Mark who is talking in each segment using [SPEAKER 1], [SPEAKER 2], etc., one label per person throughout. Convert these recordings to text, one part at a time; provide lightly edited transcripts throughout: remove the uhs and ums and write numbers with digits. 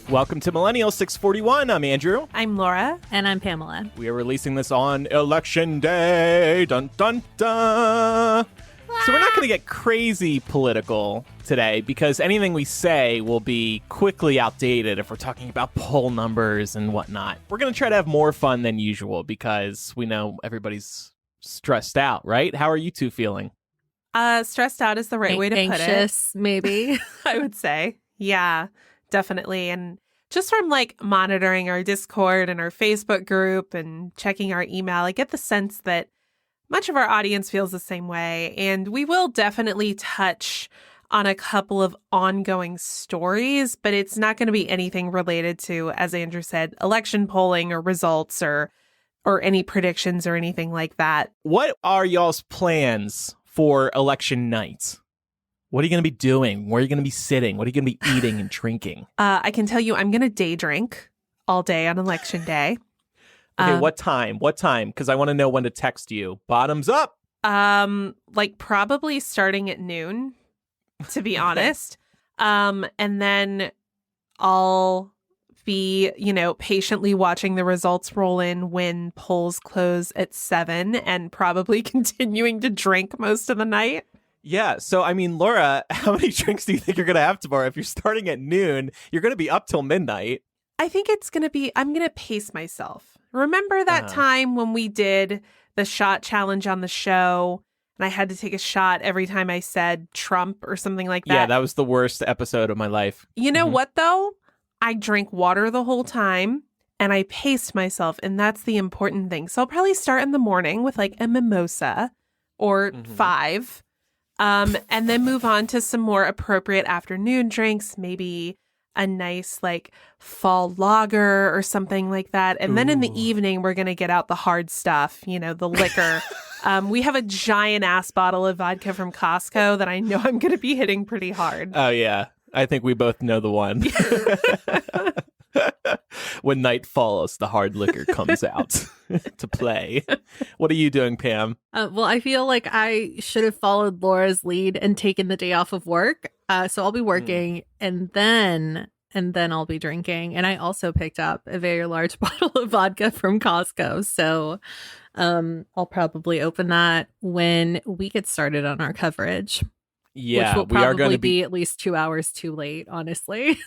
[SPEAKER 1] Welcome to Millennial 641. I'm Andrew.
[SPEAKER 2] I'm Laura.
[SPEAKER 3] And I'm Pamela.
[SPEAKER 1] We are releasing this on Election Day. Dun, dun, dun. So we're not going to get crazy political today because anything we say will be quickly outdated if we're talking about poll numbers and whatnot. We're going to try to have more fun than usual because we know everybody's stressed out, right? How are you two feeling?
[SPEAKER 2] Stressed out is the right way to put it.
[SPEAKER 3] Anxious, maybe.
[SPEAKER 2] I would say. Yeah, definitely. And just from monitoring our Discord and our Facebook group and checking our email, I get the sense that much of our audience feels the same way. And we will definitely touch on a couple of ongoing stories, but it's not going to be anything related to, as Andrew said, election polling or results or any predictions or anything like that.
[SPEAKER 1] What are y'all's plans for election night? What are you going to be doing? Where are you going to be sitting? What are you going to be eating and drinking?
[SPEAKER 2] I can tell you I'm going to day drink all day on election day.
[SPEAKER 1] Okay, what time? What time? Because I want to know when to text you. Bottoms up.
[SPEAKER 2] Probably starting at noon, to be honest. And then I'll be, patiently watching the results roll in when polls close at 7 and probably continuing to drink most of the night.
[SPEAKER 1] Yeah. So, Laura, how many drinks do you think you're going to have tomorrow? If you're starting at noon, you're going to be up till midnight.
[SPEAKER 2] I think I'm going to pace myself. Remember that time when we did the shot challenge on the show and I had to take a shot every time I said Trump or something like that?
[SPEAKER 1] Yeah, that was the worst episode of my life.
[SPEAKER 2] You know what, though? I drank water the whole time and I paced myself, and that's the important thing. So I'll probably start in the morning with a mimosa or 5, and then move on to some more appropriate afternoon drinks, maybe a nice fall lager or something like that. And then in the evening, we're going to get out the hard stuff, the liquor. We have a giant ass bottle of vodka from Costco that I know I'm going to be hitting pretty hard.
[SPEAKER 1] Oh, yeah. I think we both know the one. When night falls, the hard liquor comes out to play. What are you doing, Pam?
[SPEAKER 3] Well, I feel like I should have followed Laura's lead and taken the day off of work. So I'll be working and then I'll be drinking. And I also picked up a very large bottle of vodka from Costco. So I'll probably open that when we get started on our coverage.
[SPEAKER 1] Yeah,
[SPEAKER 3] which will
[SPEAKER 1] we are going to
[SPEAKER 3] be at least 2 hours too late, honestly.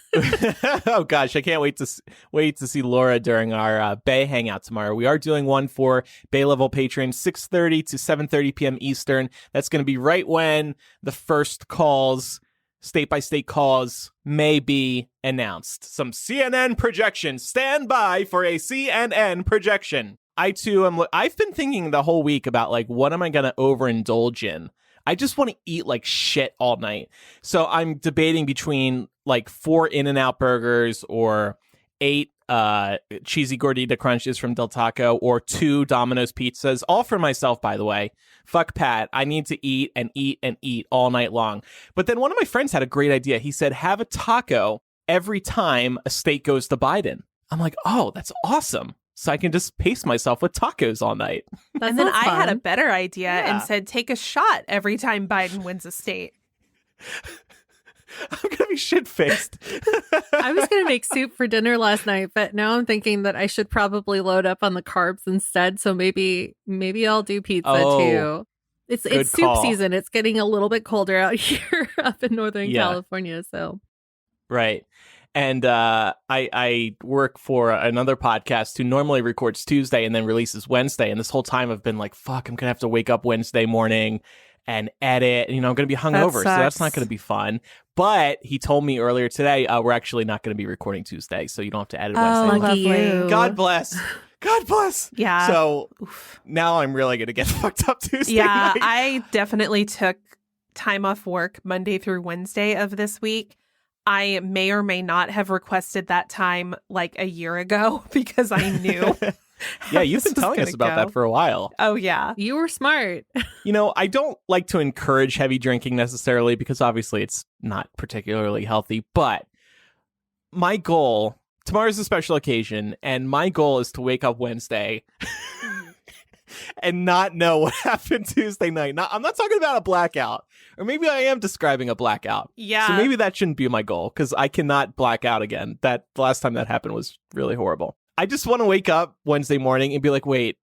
[SPEAKER 1] Oh gosh, I can't wait to see Laura during our Bay Hangout tomorrow. We are doing one for Bay level patrons, 6:30 to 7:30 p.m. Eastern. That's going to be right when the first calls, state by state calls, may be announced. Some CNN projections. Stand by for a CNN projection. I've been thinking the whole week about what am I going to overindulge in. I just want to eat shit all night. So I'm debating between 4 In-N-Out burgers or 8 cheesy gordita crunches from Del Taco or 2 Domino's pizzas, all for myself, by the way. Fuck Pat. I need to eat and eat and eat all night long. But then one of my friends had a great idea. He said, have a taco every time a state goes to Biden. I'm like, oh, that's awesome. So I can just pace myself with tacos all night.
[SPEAKER 2] And then I had a better idea and said, take a shot every time Biden wins a state.
[SPEAKER 1] I'm going to be shit-faced.
[SPEAKER 3] I was going to make soup for dinner last night, but now I'm thinking that I should probably load up on the carbs instead. So maybe I'll do pizza too. It's soup season. It's getting a little bit colder out here up in Northern California. So
[SPEAKER 1] right. And I work for another podcast who normally records Tuesday and then releases Wednesday. And this whole time I've been like, fuck, I'm going to have to wake up Wednesday morning and edit. And, I'm going to be hungover. So that's not going to be fun. But he told me earlier today, we're actually not going to be recording Tuesday. So you don't have to edit Wednesday.
[SPEAKER 3] Lucky you.
[SPEAKER 1] God bless. God bless.
[SPEAKER 2] Yeah.
[SPEAKER 1] So now I'm really going to get fucked up Tuesday night.
[SPEAKER 2] I definitely took time off work Monday through Wednesday of this week. I may or may not have requested that time like a year ago because I knew.
[SPEAKER 1] Yeah, you've been telling us about that for a while.
[SPEAKER 2] Oh, yeah.
[SPEAKER 3] You were smart.
[SPEAKER 1] I don't like to encourage heavy drinking necessarily because obviously it's not particularly healthy. But my goal, tomorrow's a special occasion, and my goal is to wake up Wednesday and not know what happened Tuesday night. I'm not talking about a blackout, or maybe I am describing a blackout.
[SPEAKER 2] Yeah.
[SPEAKER 1] So maybe that shouldn't be my goal, because I cannot black out again. The last time that happened was really horrible. I just want to wake up Wednesday morning and be like, wait,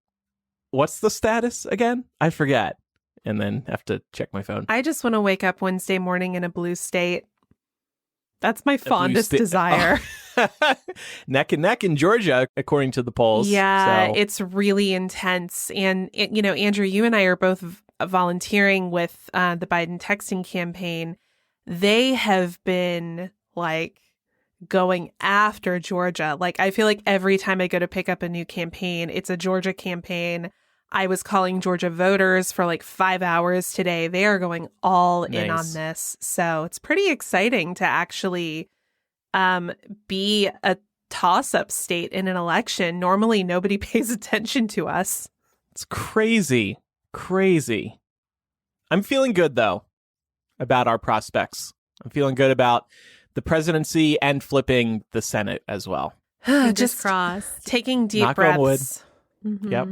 [SPEAKER 1] what's the status again? I forget. And then have to check my phone.
[SPEAKER 2] I just want to wake up Wednesday morning in a blue state. That's my fondest desire.
[SPEAKER 1] Oh. Neck and neck in Georgia, according to the polls.
[SPEAKER 2] Yeah,
[SPEAKER 1] so.
[SPEAKER 2] It's really intense. And, Andrew, you and I are both volunteering with the Biden texting campaign. They have been going after Georgia. I feel like every time I go to pick up a new campaign, it's a Georgia campaign. I was calling Georgia voters for 5 hours today. They are going all in on this. So it's pretty exciting to actually be a toss-up state in an election. Normally, nobody pays attention to us.
[SPEAKER 1] It's crazy. Crazy. I'm feeling good, though, about our prospects. I'm feeling good about the presidency and flipping the Senate as well.
[SPEAKER 2] Just
[SPEAKER 3] crossed.
[SPEAKER 2] Taking deep
[SPEAKER 1] Knock on wood.
[SPEAKER 2] breaths.
[SPEAKER 3] Mm-hmm.
[SPEAKER 1] Yep.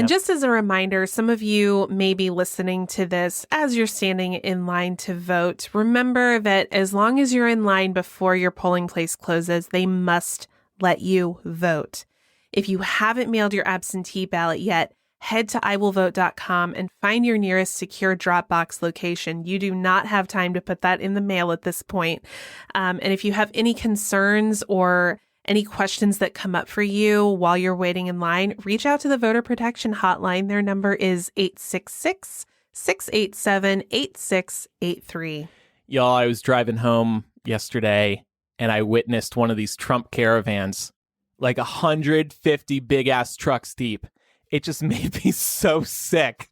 [SPEAKER 2] Just as a reminder, some of you may be listening to this as you're standing in line to vote. Remember that as long as you're in line before your polling place closes, they must let you vote. If you haven't mailed your absentee ballot yet, head to iwillvote.com and find your nearest secure drop box location. You do not have time to put that in the mail at this point. And if you have any concerns or any questions that come up for you while you're waiting in line, reach out to the Voter Protection Hotline. Their number is 866-687-8683.
[SPEAKER 1] Y'all, I was driving home yesterday and I witnessed one of these Trump caravans, 150 big ass trucks deep. It just made me so sick.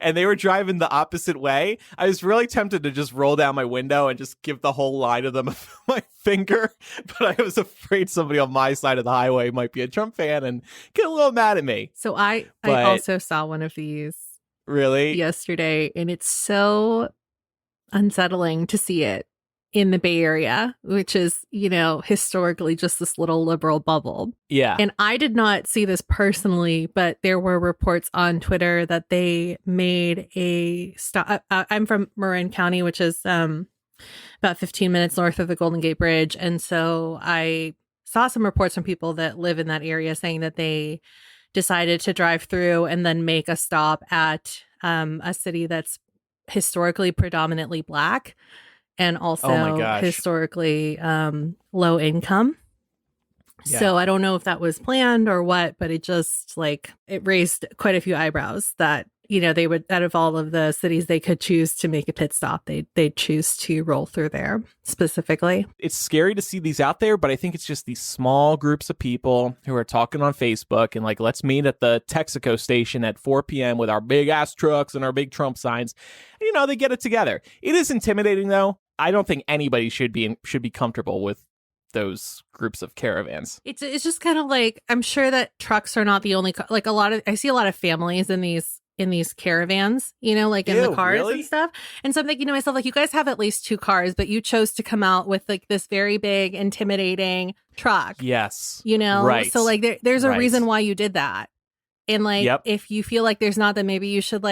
[SPEAKER 1] And they were driving the opposite way. I was really tempted to just roll down my window and just give the whole line of them my finger. But I was afraid somebody on my side of the highway might be a Trump fan and get a little mad at me.
[SPEAKER 3] So I also saw one of these
[SPEAKER 1] really
[SPEAKER 3] yesterday, and it's so unsettling to see it in the Bay Area, which is, historically just this little liberal bubble.
[SPEAKER 1] Yeah.
[SPEAKER 3] And I did not see this personally, but there were reports on Twitter that they made a stop. I'm from Marin County, which is about 15 minutes north of the Golden Gate Bridge. And so I saw some reports from people that live in that area saying that they decided to drive through and then make a stop at a city that's historically predominantly Black. And also historically low income. Yeah. So I don't know if that was planned or what, but it just it raised quite a few eyebrows that, they would, out of all of the cities they could choose to make a pit stop, they'd choose to roll through there specifically.
[SPEAKER 1] It's scary to see these out there, but I think it's just these small groups of people who are talking on Facebook and let's meet at the Texaco station at 4 p.m. with our big ass trucks and our big Trump signs. They get it together. It is intimidating, though. I don't think anybody should be comfortable with those groups of caravans.
[SPEAKER 3] It's just kind of I'm sure that trucks are not the only I see a lot of families in these caravans, in the cars and stuff. And so I'm thinking to myself, you guys have at least 2 cars, but you chose to come out with this very big, intimidating truck.
[SPEAKER 1] Yes.
[SPEAKER 3] Right. So there's a reason why you did that. And if you feel there's not, then maybe you should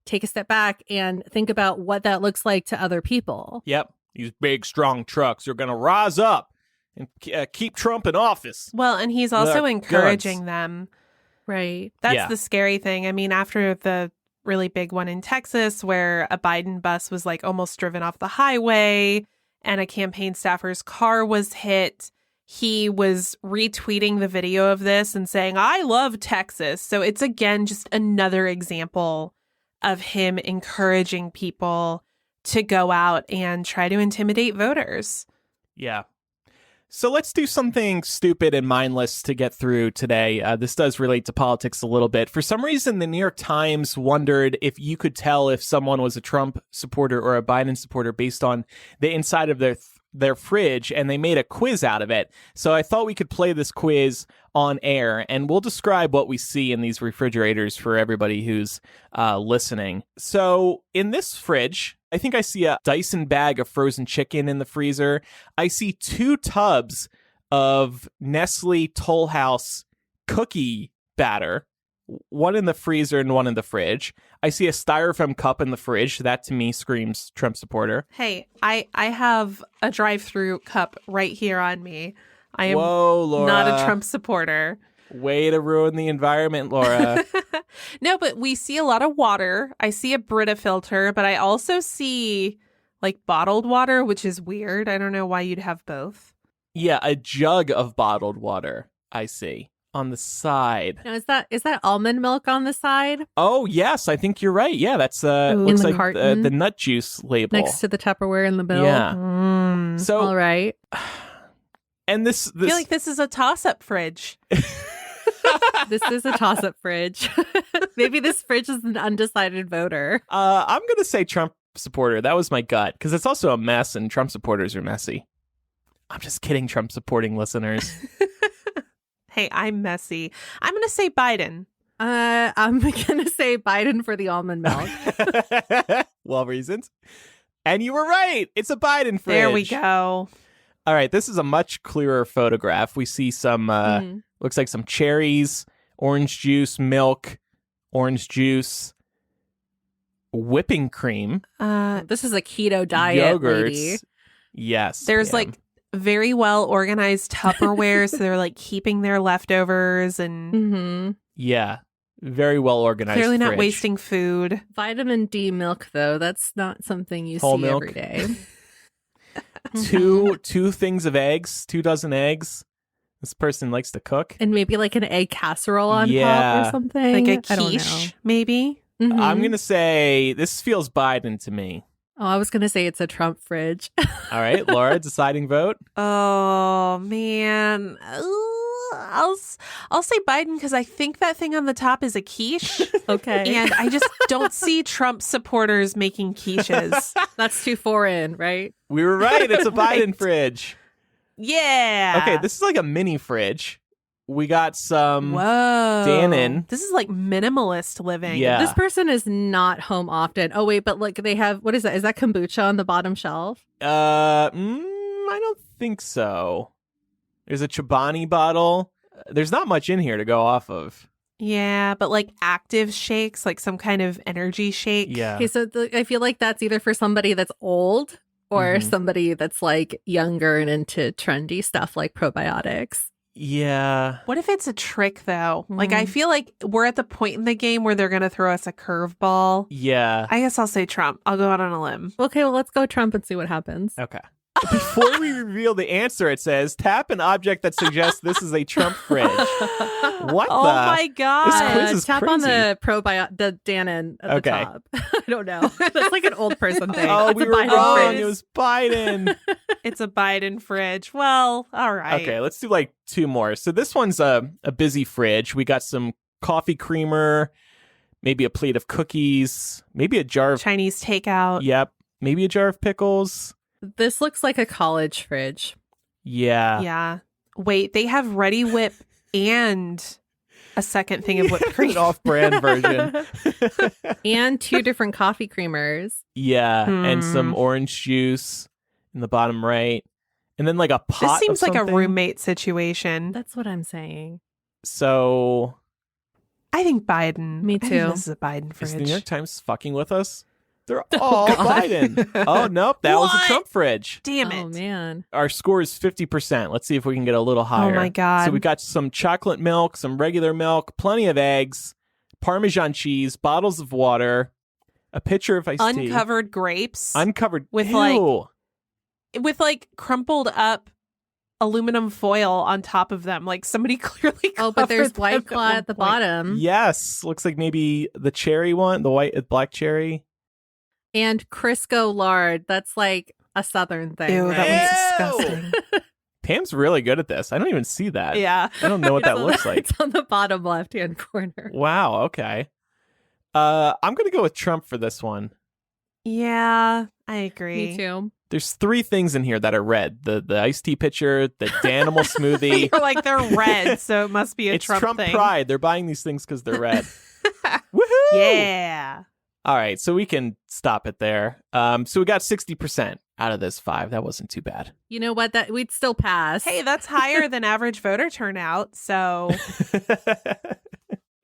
[SPEAKER 3] take a step back and think about what that looks like to other people.
[SPEAKER 1] Yep. These big, strong trucks are going to rise up and keep Trump in office.
[SPEAKER 2] Well, and he's also encouraging them.
[SPEAKER 3] Right.
[SPEAKER 2] That's the scary thing. I mean, after the really big one in Texas where a Biden bus was almost driven off the highway and a campaign staffer's car was hit, he was retweeting the video of this and saying, "I love Texas." So it's, again, just another example of him encouraging people to go out and try to intimidate voters.
[SPEAKER 1] Yeah. So let's do something stupid and mindless to get through today. This does relate to politics a little bit. For some reason, the New York Times wondered if you could tell if someone was a Trump supporter or a Biden supporter based on the inside of their fridge, and they made a quiz out of it. So I thought we could play this quiz on air, and we'll describe what we see in these refrigerators for everybody who's listening. So in this fridge, I think I see a Dyson bag of frozen chicken in the freezer. I see 2 tubs of Nestle Toll House cookie batter, one in the freezer and one in the fridge. I see a styrofoam cup in the fridge. That to me screams Trump supporter.
[SPEAKER 2] Hey, I have a drive-through cup right here on me. I am
[SPEAKER 1] Whoa, Laura.
[SPEAKER 2] not a Trump supporter.
[SPEAKER 1] Way to ruin the environment, Laura.
[SPEAKER 2] No, but we see a lot of water. I see a Brita filter, but I also see like bottled water, which is weird. I don't know why you'd have both.
[SPEAKER 1] Yeah, a jug of bottled water, I see, on the side.
[SPEAKER 3] Now, is that almond milk on the side
[SPEAKER 1] Oh, yes, I think you're right. Yeah, that's
[SPEAKER 3] Ooh.
[SPEAKER 1] looks
[SPEAKER 3] In the
[SPEAKER 1] like
[SPEAKER 3] carton?
[SPEAKER 1] the nut juice label.
[SPEAKER 3] next to the Tupperware in the middle?
[SPEAKER 1] Yeah. So,
[SPEAKER 3] All right.
[SPEAKER 1] and this
[SPEAKER 2] I feel like this is a toss-up fridge.
[SPEAKER 3] This is a toss-up fridge. Maybe this fridge is an undecided voter.
[SPEAKER 1] I'm going to say Trump supporter. That was my gut, because it's also a mess, and Trump supporters are messy. I'm just kidding, Trump supporting listeners.
[SPEAKER 2] Hey, I'm messy. I'm going to say Biden.
[SPEAKER 3] I'm gonna say Biden for the almond milk.
[SPEAKER 1] Well reasoned. And you were right. It's a Biden fridge.
[SPEAKER 2] There we go.
[SPEAKER 1] All right, this is a much clearer photograph. We see some, looks like some cherries, orange juice, milk, orange juice, whipping cream,
[SPEAKER 3] This is a keto diet,
[SPEAKER 1] yogurts.
[SPEAKER 3] lady.
[SPEAKER 1] Yes.
[SPEAKER 2] There's
[SPEAKER 1] Pam.
[SPEAKER 2] like very well organized Tupperware, so they're like keeping their leftovers and
[SPEAKER 3] Mm-hmm.
[SPEAKER 1] Yeah, very well organized.
[SPEAKER 2] clearly not
[SPEAKER 1] fridge.
[SPEAKER 2] wasting food.
[SPEAKER 3] Vitamin D milk, though, that's not something you
[SPEAKER 1] Whole
[SPEAKER 3] see
[SPEAKER 1] milk.
[SPEAKER 3] every day.
[SPEAKER 1] Two things of eggs, 2 dozen eggs. This person likes to cook.
[SPEAKER 3] And maybe like an egg casserole on
[SPEAKER 1] Yeah.
[SPEAKER 3] top or something.
[SPEAKER 2] Like a
[SPEAKER 3] I don't
[SPEAKER 2] quiche, maybe.
[SPEAKER 3] know. Mhm.
[SPEAKER 1] I'm gonna say this feels Biden to me.
[SPEAKER 3] Oh, I was gonna say it's a Trump fridge.
[SPEAKER 1] All right, Laura, deciding vote.
[SPEAKER 2] Oh man, Ooh, I'll say Biden because I think that thing on the top is a quiche,
[SPEAKER 3] Okay.
[SPEAKER 2] and I just don't see Trump supporters making quiches.
[SPEAKER 3] That's too foreign, right?
[SPEAKER 1] We were right. It's a Biden
[SPEAKER 2] Right.
[SPEAKER 1] fridge.
[SPEAKER 2] Yeah.
[SPEAKER 1] Okay, this is like a mini fridge. We got some.
[SPEAKER 2] Whoa,
[SPEAKER 1] Dannon.
[SPEAKER 2] This is like minimalist living.
[SPEAKER 1] Yeah.
[SPEAKER 3] This person is not home often. Oh, wait, but look, they have, what is that? Is that kombucha on the bottom shelf?
[SPEAKER 1] I don't think so. There's a Chobani bottle. There's not much in here to go off of.
[SPEAKER 2] Yeah, but like active shakes, like some kind of energy shake.
[SPEAKER 1] Yeah.
[SPEAKER 3] Okay, so I feel like that's either for somebody that's old or
[SPEAKER 1] Mhm.
[SPEAKER 3] somebody that's like younger and into trendy stuff like probiotics.
[SPEAKER 1] Yeah.
[SPEAKER 2] What if it's a trick though? Like I
[SPEAKER 3] Mhm.
[SPEAKER 2] feel like we're at the point in the game where they're gonna throw us a curveball.
[SPEAKER 1] Yeah.
[SPEAKER 2] I guess I'll say Trump. I'll go out on a limb.
[SPEAKER 3] Okay, well, let's go Trump and see what happens.
[SPEAKER 1] Okay. Before we reveal the answer, it says tap an object that suggests this is a Trump fridge. What
[SPEAKER 2] Oh
[SPEAKER 1] the?
[SPEAKER 2] my god!
[SPEAKER 1] This quiz is
[SPEAKER 3] tap on
[SPEAKER 1] crazy.
[SPEAKER 3] the Dannon at
[SPEAKER 1] Okay.
[SPEAKER 3] the top. I don't know. That's like an old person thing.
[SPEAKER 1] Oh,
[SPEAKER 3] That's
[SPEAKER 1] we
[SPEAKER 3] a
[SPEAKER 1] were
[SPEAKER 3] Biden
[SPEAKER 1] wrong.
[SPEAKER 3] fridge.
[SPEAKER 1] It was Biden.
[SPEAKER 2] It's a Biden fridge. Well, all right.
[SPEAKER 1] Okay, let's do like 2 more. So this one's a busy fridge. We got some coffee creamer, maybe a plate of cookies, maybe a jar of
[SPEAKER 2] Chinese takeout.
[SPEAKER 1] Yep, maybe a jar of pickles.
[SPEAKER 3] This looks like a college fridge.
[SPEAKER 1] Yeah.
[SPEAKER 2] Yeah. Wait, they have Ready Whip and a second thing of whipped cream.
[SPEAKER 1] An off-brand version.
[SPEAKER 3] And 2 different coffee creamers.
[SPEAKER 1] Yeah, and some
[SPEAKER 2] Hmm.
[SPEAKER 1] orange juice in the bottom right. And then like a pot
[SPEAKER 2] This seems
[SPEAKER 1] of
[SPEAKER 2] like a
[SPEAKER 1] something.
[SPEAKER 2] roommate situation.
[SPEAKER 3] That's what I'm saying.
[SPEAKER 1] So
[SPEAKER 2] I think Biden.
[SPEAKER 3] Me
[SPEAKER 2] I think
[SPEAKER 3] too.
[SPEAKER 2] this is a Biden
[SPEAKER 1] is the New
[SPEAKER 2] fridge.
[SPEAKER 1] York Times fucking with us? They're all
[SPEAKER 3] God.
[SPEAKER 1] Biden. Oh, nope. That was
[SPEAKER 2] What?
[SPEAKER 1] a Trump fridge.
[SPEAKER 2] Damn it.
[SPEAKER 3] Oh, man.
[SPEAKER 1] Our score is 50%. Let's see if we can get a little higher.
[SPEAKER 2] Oh my God.
[SPEAKER 1] So we got some chocolate milk, some regular milk, plenty of eggs, Parmesan cheese, bottles of water, a pitcher of iced tea.
[SPEAKER 2] Uncovered grapes
[SPEAKER 1] Uncovered.
[SPEAKER 2] with,
[SPEAKER 1] Ew.
[SPEAKER 2] like crumpled up aluminum foil on top of them. Like somebody clearly
[SPEAKER 3] Oh, but there's
[SPEAKER 2] covered them
[SPEAKER 3] White Claw
[SPEAKER 2] one
[SPEAKER 3] at the
[SPEAKER 2] point.
[SPEAKER 3] bottom.
[SPEAKER 1] Yes. Looks like maybe the cherry one, the black cherry.
[SPEAKER 3] And Crisco lard. That's like a Southern thing.
[SPEAKER 2] Ew,
[SPEAKER 3] right?
[SPEAKER 2] that one's
[SPEAKER 1] Ew.
[SPEAKER 2] disgusting.
[SPEAKER 1] Pam's really good at this. I don't even see that.
[SPEAKER 2] Yeah.
[SPEAKER 1] I don't know what that looks like.
[SPEAKER 3] It's on the bottom left-hand corner.
[SPEAKER 1] Wow. Okay. I'm going to go with Trump for this one.
[SPEAKER 2] Yeah, I agree.
[SPEAKER 3] Me too.
[SPEAKER 1] There's 3 things in here that are red. The iced tea pitcher, the Danimal smoothie.
[SPEAKER 2] You're like, they're red, so it must be a
[SPEAKER 1] It's
[SPEAKER 2] Trump thing.
[SPEAKER 1] pride. They're buying these things because they're red. Woohoo!
[SPEAKER 2] Yeah.
[SPEAKER 1] All right, so we can stop it there. So we got 60% out of this 5. That wasn't too bad.
[SPEAKER 3] You know what? That we'd still pass.
[SPEAKER 2] Hey, that's higher than average voter turnout. So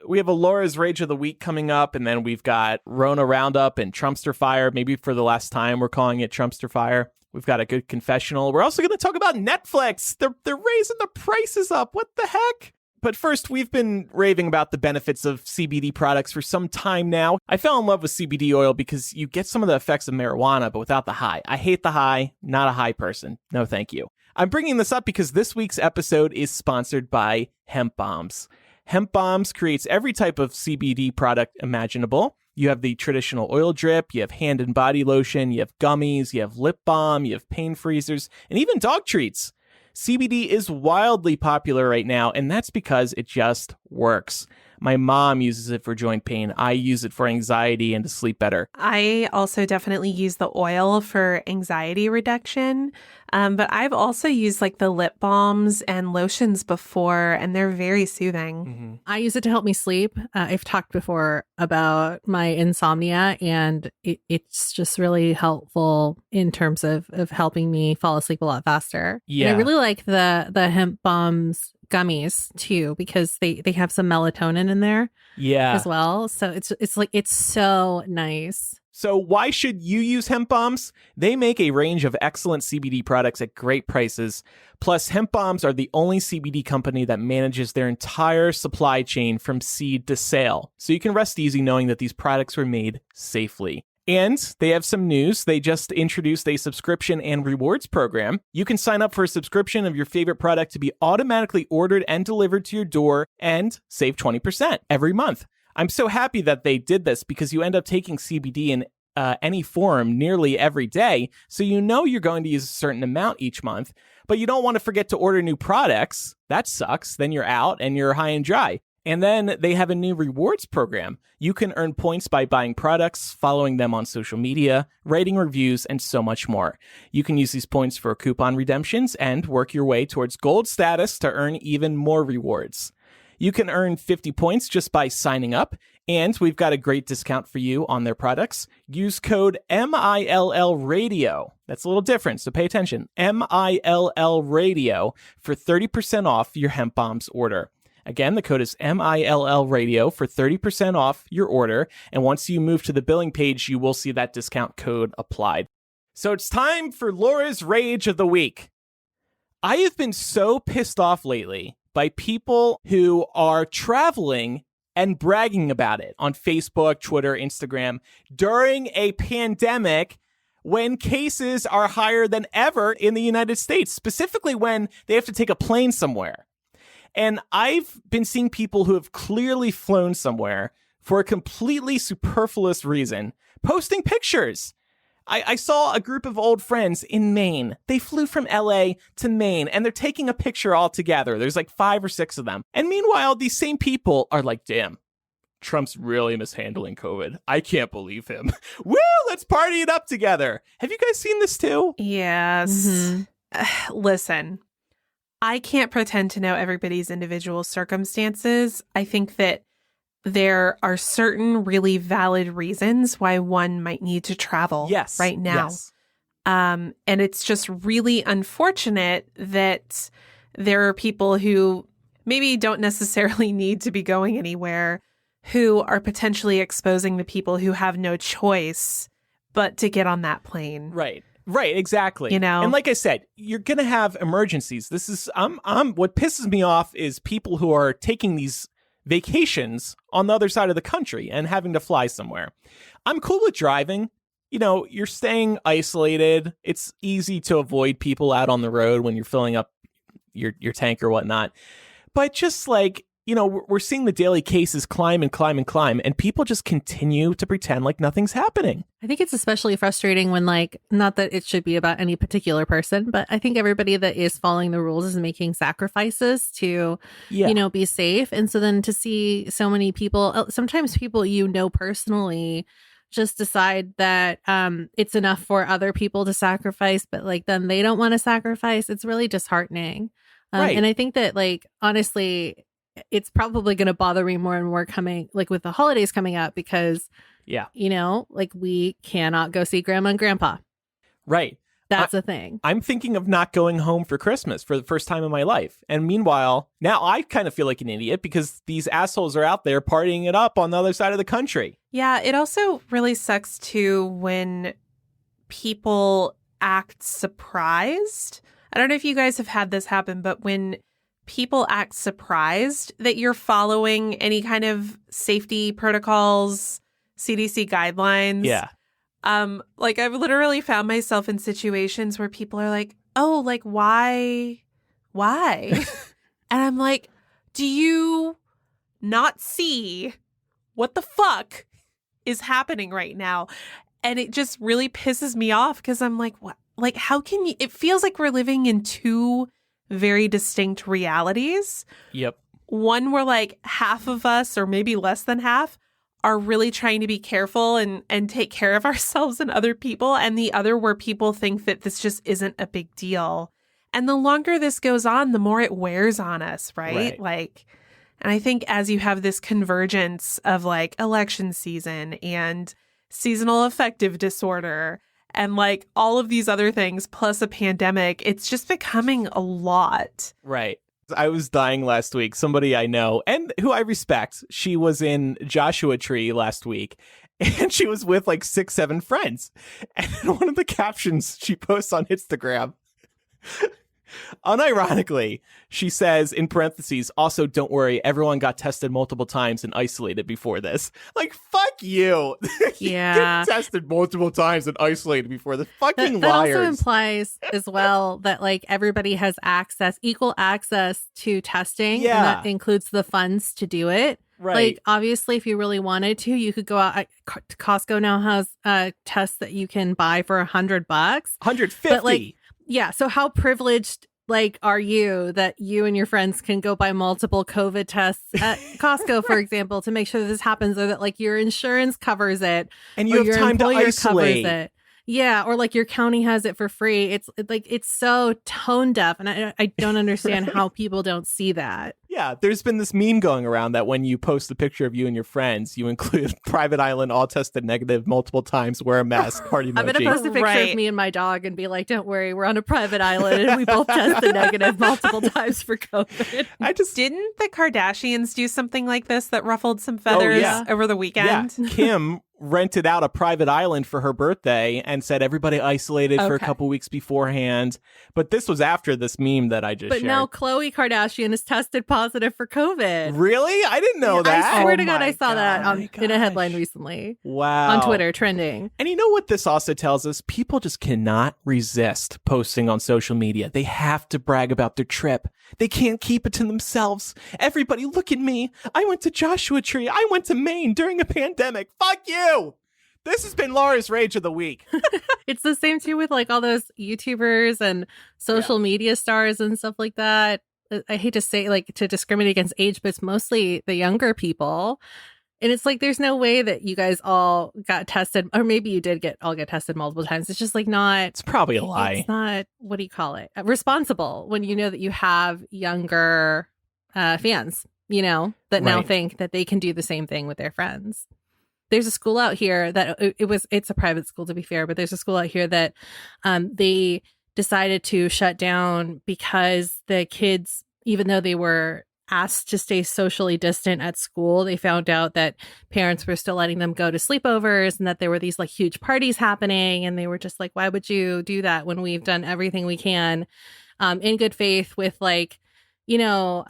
[SPEAKER 1] we have a Laura's Rage of the Week coming up, and then we've got Rona Roundup and Trumpster Fire. Maybe for the last time, we're calling it Trumpster Fire. We've got a good confessional. We're also going to talk about Netflix. They're raising the prices up. What the heck? But first, we've been raving about the benefits of CBD products for some time now. I fell in love with CBD oil because you get some of the effects of marijuana, but without the high. I hate the high, not a high person. No, thank you. I'm bringing this up because this week's episode is sponsored by Hemp Bombs. Hemp Bombs creates every type of CBD product imaginable. You have the traditional oil drip, you have hand and body lotion, you have gummies, you have lip balm, you have pain freezers, and even dog treats. CBD is wildly popular right now, and that's because it just works. My mom uses it for joint pain. I use it for anxiety and to sleep better.
[SPEAKER 2] I also definitely use the oil for anxiety reduction. But I've also used like the lip balms and lotions before, and they're very soothing.
[SPEAKER 1] Mm-hmm.
[SPEAKER 3] I use it to help me sleep. I've talked before about my insomnia, and it's just really helpful in terms of helping me fall asleep a lot faster.
[SPEAKER 1] Yeah.
[SPEAKER 3] And I really like the hemp bombs gummies too, because they have some melatonin in there as well. So it's so nice.
[SPEAKER 1] So why should you use Hemp Bombs? They make a range of excellent CBD products at great prices. Plus, Hemp Bombs are the only CBD company that manages their entire supply chain from seed to sale. So you can rest easy knowing that these products were made safely. And they have some news. They just introduced a subscription and rewards program. You can sign up for a subscription of your favorite product to be automatically ordered and delivered to your door and save 20% every month. I'm so happy that they did this because you end up taking CBD in any form nearly every day. So you know you're going to use a certain amount each month, but you don't want to forget to order new products. That sucks. Then you're out and you're high and dry. And then they have a new rewards program. You can earn points by buying products, following them on social media, writing reviews, and so much more. You can use these points for coupon redemptions and work your way towards gold status to earn even more rewards. You can earn 50 points just by signing up, and we've got a great discount for you on their products. Use code MILL That's a little different, so pay attention. MILL for 30% off your Hemp Bombs order. Again, the code is MILL for 30% off your order, and once you move to the billing page, you will see that discount code applied. So it's time for Laura's Rage of the Week. I have been so pissed off lately by people who are traveling and bragging about it on Facebook, Twitter, Instagram during a pandemic when cases are higher than ever in the United States, specifically when they have to take a plane somewhere. And I've been seeing people who have clearly flown somewhere for a completely superfluous reason, posting pictures. I saw a group of old friends in Maine. They flew from LA to Maine, and they're taking a picture all together. There's like 5 or 6 of them. And meanwhile, these same people are like, damn, Trump's really mishandling COVID. I can't believe him. Woo, let's party it up together. Have you guys seen this too?
[SPEAKER 2] Yes.
[SPEAKER 3] Mm-hmm.
[SPEAKER 2] Listen, I can't pretend to know everybody's individual circumstances. I think that there are certain really valid reasons why one might need to travel right now.
[SPEAKER 1] Yes.
[SPEAKER 2] And it's just really unfortunate that there are people who maybe don't necessarily need to be going anywhere who are potentially exposing the people who have no choice but to get on that plane.
[SPEAKER 1] Right, exactly.
[SPEAKER 2] You know?
[SPEAKER 1] And like I said, you're going to have emergencies. This is what pisses me off is people who are taking these vacations on the other side of the country and having to fly somewhere. I'm cool with driving. You know, you're staying isolated. It's easy to avoid people out on the road when you're filling up your tank or whatnot. But just like, you know, we're seeing the daily cases climb and climb and climb, and people just continue to pretend like nothing's happening.
[SPEAKER 3] I think it's especially frustrating when, like, not that it should be about any particular person, but I think everybody that is following the rules is making sacrifices to, you know, be safe. And so then to see so many people, sometimes people you know personally, just decide that it's enough for other people to sacrifice, but like then they don't want to sacrifice. It's really disheartening. And I think that, like, honestly, it's probably going to bother me more and more coming, like, with the holidays coming up, because, you know, like, we cannot go see grandma and grandpa.
[SPEAKER 1] Right.
[SPEAKER 3] That's a thing.
[SPEAKER 1] I'm thinking of not going home for Christmas for the first time in my life. And meanwhile, now I kind of feel like an idiot because these assholes are out there partying it up on the other side of the country.
[SPEAKER 2] Yeah, it also really sucks too when people act surprised. I don't know if you guys have had this happen, but when people act surprised that you're following any kind of safety protocols, CDC guidelines.
[SPEAKER 1] Yeah.
[SPEAKER 2] Like I've literally found myself in situations where people are like, "Oh, like why?" And I'm like, "Do you not see what the fuck is happening right now?" And it just really pisses me off because I'm like, "What? Like how can you?" It feels like we're living in two very distinct realities.
[SPEAKER 1] Yep.
[SPEAKER 2] One where like half of us, or maybe less than half, are really trying to be careful and take care of ourselves and other people. And the other where people think that this just isn't a big deal. And the longer this goes on, the more it wears on us, right? Like, and I think as you have this convergence of like election season and seasonal affective disorder and like all of these other things, plus a pandemic, it's just becoming a lot.
[SPEAKER 1] Right. I was dying last week. Somebody I know and who I respect, she was in Joshua Tree last week and she was with like 6-7 friends. And one of the captions she posts on Instagram, unironically, she says in parentheses, also, don't worry, everyone got tested multiple times and isolated before this. Like, fuck you.
[SPEAKER 3] Yeah.
[SPEAKER 1] You get tested multiple times and isolated before this. Fucking
[SPEAKER 3] That
[SPEAKER 1] liars.
[SPEAKER 3] also implies as well that like everybody has equal access to testing.
[SPEAKER 1] Yeah.
[SPEAKER 3] And that includes the funds to do it.
[SPEAKER 1] Right.
[SPEAKER 3] Like, obviously, if you really wanted to, you could go out. Costco now has tests that you can buy for $100.
[SPEAKER 1] 150.
[SPEAKER 3] But like, yeah. So how privileged like are you that you and your friends can go buy multiple COVID tests at Costco, for example, to make sure that this happens, or that like your insurance covers it
[SPEAKER 1] and you have time to isolate.
[SPEAKER 3] Covers it. Yeah, or like your county has it for free. It's like it's so tone deaf, and I don't understand how people don't see that.
[SPEAKER 1] Yeah, there's been this meme going around that when you post a picture of you and your friends, you include private island, all tested negative multiple times, wear a mask, party emoji.
[SPEAKER 3] I'm gonna post a picture
[SPEAKER 2] Right.
[SPEAKER 3] of me and my dog and be like, "Don't worry, we're on a private island and we both tested negative multiple times for COVID."
[SPEAKER 2] Didn't the Kardashians do something like this that ruffled some feathers over the weekend?
[SPEAKER 1] Yeah, Kim rented out a private island for her birthday and said everybody isolated for a couple weeks beforehand. But this was after this meme that I just shared.
[SPEAKER 3] But now Khloe Kardashian is tested positive for COVID.
[SPEAKER 1] Really? I didn't know that.
[SPEAKER 3] I swear to
[SPEAKER 1] Oh
[SPEAKER 3] God,
[SPEAKER 1] my
[SPEAKER 3] I saw that in a
[SPEAKER 1] gosh.
[SPEAKER 3] headline recently.
[SPEAKER 1] Wow.
[SPEAKER 3] On Twitter, trending.
[SPEAKER 1] And you know what this also tells us? People just cannot resist posting on social media. They have to brag about their trip. They can't keep it to themselves. Everybody, look at me. I went to Joshua Tree. I went to Maine during a pandemic. Fuck you. This has been Laura's Rage of the Week.
[SPEAKER 3] It's the same too with like all those YouTubers and social media stars and stuff like that. I hate to say like to discriminate against age, but it's mostly the younger people. And it's like, there's no way that you guys all got tested, or maybe you did all get tested multiple times. It's just like not.
[SPEAKER 1] It's probably a lie.
[SPEAKER 3] It's not, what do you call it? Responsible when you know that you have younger fans, you know, that now
[SPEAKER 1] Right.
[SPEAKER 3] think that they can do the same thing with their friends. There's a school out here that it's a private school to be fair, but there's a school out here that they decided to shut down because the kids, even though they were asked to stay socially distant at school, they found out that parents were still letting them go to sleepovers and that there were these like huge parties happening. And they were just like, why would you do that when we've done everything we can in good faith with like, you know,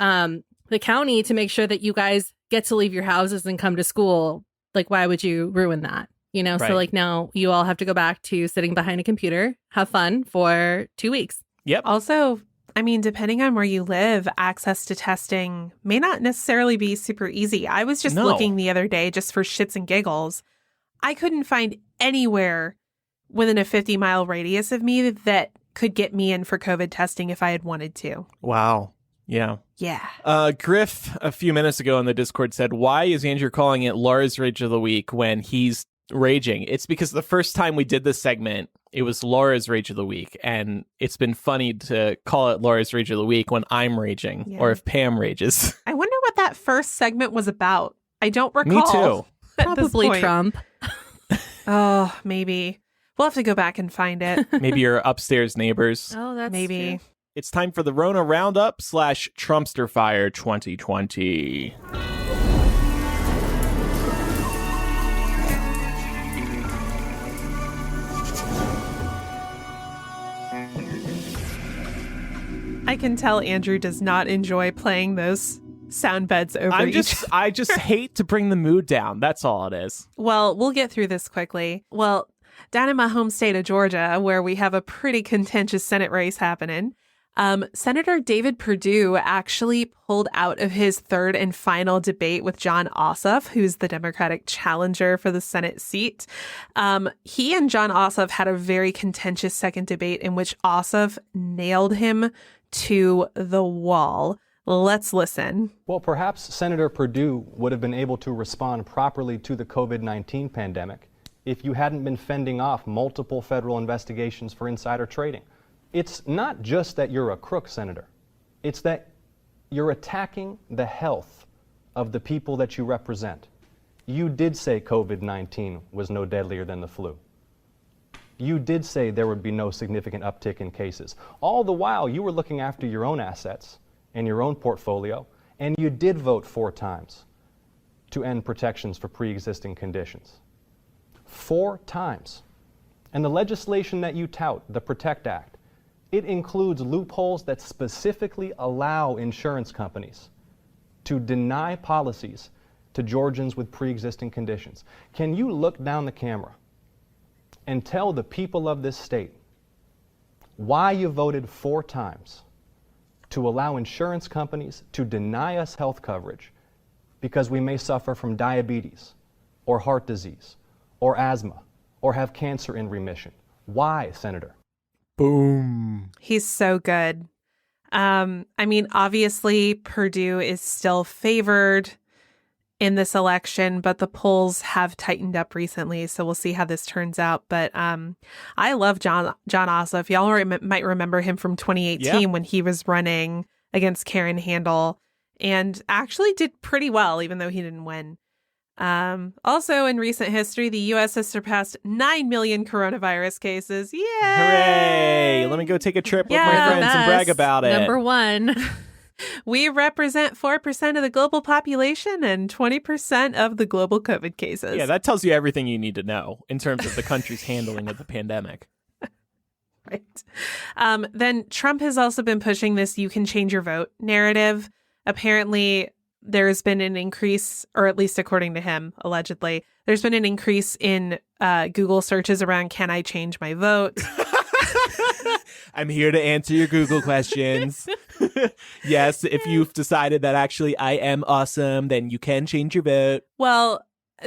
[SPEAKER 3] the county to make sure that you guys get to leave your houses and come to school. Like, why would you ruin that? You know,
[SPEAKER 1] Right.
[SPEAKER 3] so like now you all have to go back to sitting behind a computer, have fun for 2 weeks.
[SPEAKER 1] Yep.
[SPEAKER 2] Also, I mean, depending on where you live, access to testing may not necessarily be super easy. I was just
[SPEAKER 1] No.
[SPEAKER 2] looking the other day just for shits and giggles. I couldn't find anywhere within a 50-mile radius of me that could get me in for COVID testing if I had wanted to.
[SPEAKER 1] Wow. Yeah.
[SPEAKER 2] Yeah.
[SPEAKER 1] Griff, a few minutes ago in the Discord, said, why is Andrew calling it Laura's Rage of the Week when he's raging? It's because the first time we did this segment, it was Laura's Rage of the Week. And it's been funny to call it Laura's Rage of the Week when I'm raging
[SPEAKER 2] Yeah.
[SPEAKER 1] or if Pam rages.
[SPEAKER 2] I wonder what that first segment was about. I don't recall.
[SPEAKER 1] Me too.
[SPEAKER 2] at this
[SPEAKER 3] Probably
[SPEAKER 2] point.
[SPEAKER 3] Trump.
[SPEAKER 2] Oh, maybe. We'll have to go back and find it.
[SPEAKER 1] Maybe your upstairs neighbors.
[SPEAKER 3] Oh, that's
[SPEAKER 2] Maybe.
[SPEAKER 3] true.
[SPEAKER 1] It's time for the Rona Roundup / Trumpster Fire 2020.
[SPEAKER 2] I can tell Andrew does not enjoy playing those sound beds over
[SPEAKER 1] I just hate to bring the mood down. That's all it is.
[SPEAKER 2] Well, we'll get through this quickly. Well, down in my home state of Georgia, where we have a pretty contentious Senate race happening, Senator David Purdue actually pulled out of his third and final debate with Jon Ossoff, who's the Democratic challenger for the Senate seat. He and Jon Ossoff had a very contentious second debate in which Ossoff nailed him to the wall. Let's listen.
[SPEAKER 4] Well, perhaps Senator Purdue would have been able to respond properly to the COVID-19 pandemic if you hadn't been fending off multiple federal investigations for insider trading. It's not just that you're a crook, Senator. It's that you're attacking the health of the people that you represent. You did say COVID-19 was no deadlier than the flu. You did say there would be no significant uptick in cases. All the while, you were looking after your own assets and your own portfolio, and you did vote 4 times to end protections for pre-existing conditions. 4 times. And the legislation that you tout, the PROTECT Act, it includes loopholes that specifically allow insurance companies to deny policies to Georgians with pre-existing conditions. Can you look down the camera and tell the people of this state why you voted 4 times to allow insurance companies to deny us health coverage because we may suffer from diabetes or heart disease or asthma or have cancer in remission? Why, Senator?
[SPEAKER 1] Boom.
[SPEAKER 2] He's so good. I mean, obviously, Purdue is still favored in this election, but the polls have tightened up recently, so we'll see how this turns out. But I love Jon Ossoff. Y'all might remember him from 2018 when he was running against Karen Handel and actually did pretty well, even though he didn't win. Also, in recent history, the U.S. has surpassed 9 million coronavirus cases. Yay!
[SPEAKER 1] Hooray! Let me go take a trip with my friends and brag about it.
[SPEAKER 3] Number 1.
[SPEAKER 2] We represent 4% of the global population and 20% of the global COVID cases.
[SPEAKER 1] Yeah, that tells you everything you need to know in terms of the country's handling of the pandemic.
[SPEAKER 2] Right. Then Trump has also been pushing this "you can change your vote" narrative. Apparently, there's been an increase, or at least according to him, allegedly, there's been an increase in Google searches around "can I change my vote?"
[SPEAKER 1] I'm here to answer your Google questions. Yes, if you've decided that actually I am awesome, then you can change your vote.
[SPEAKER 2] Well,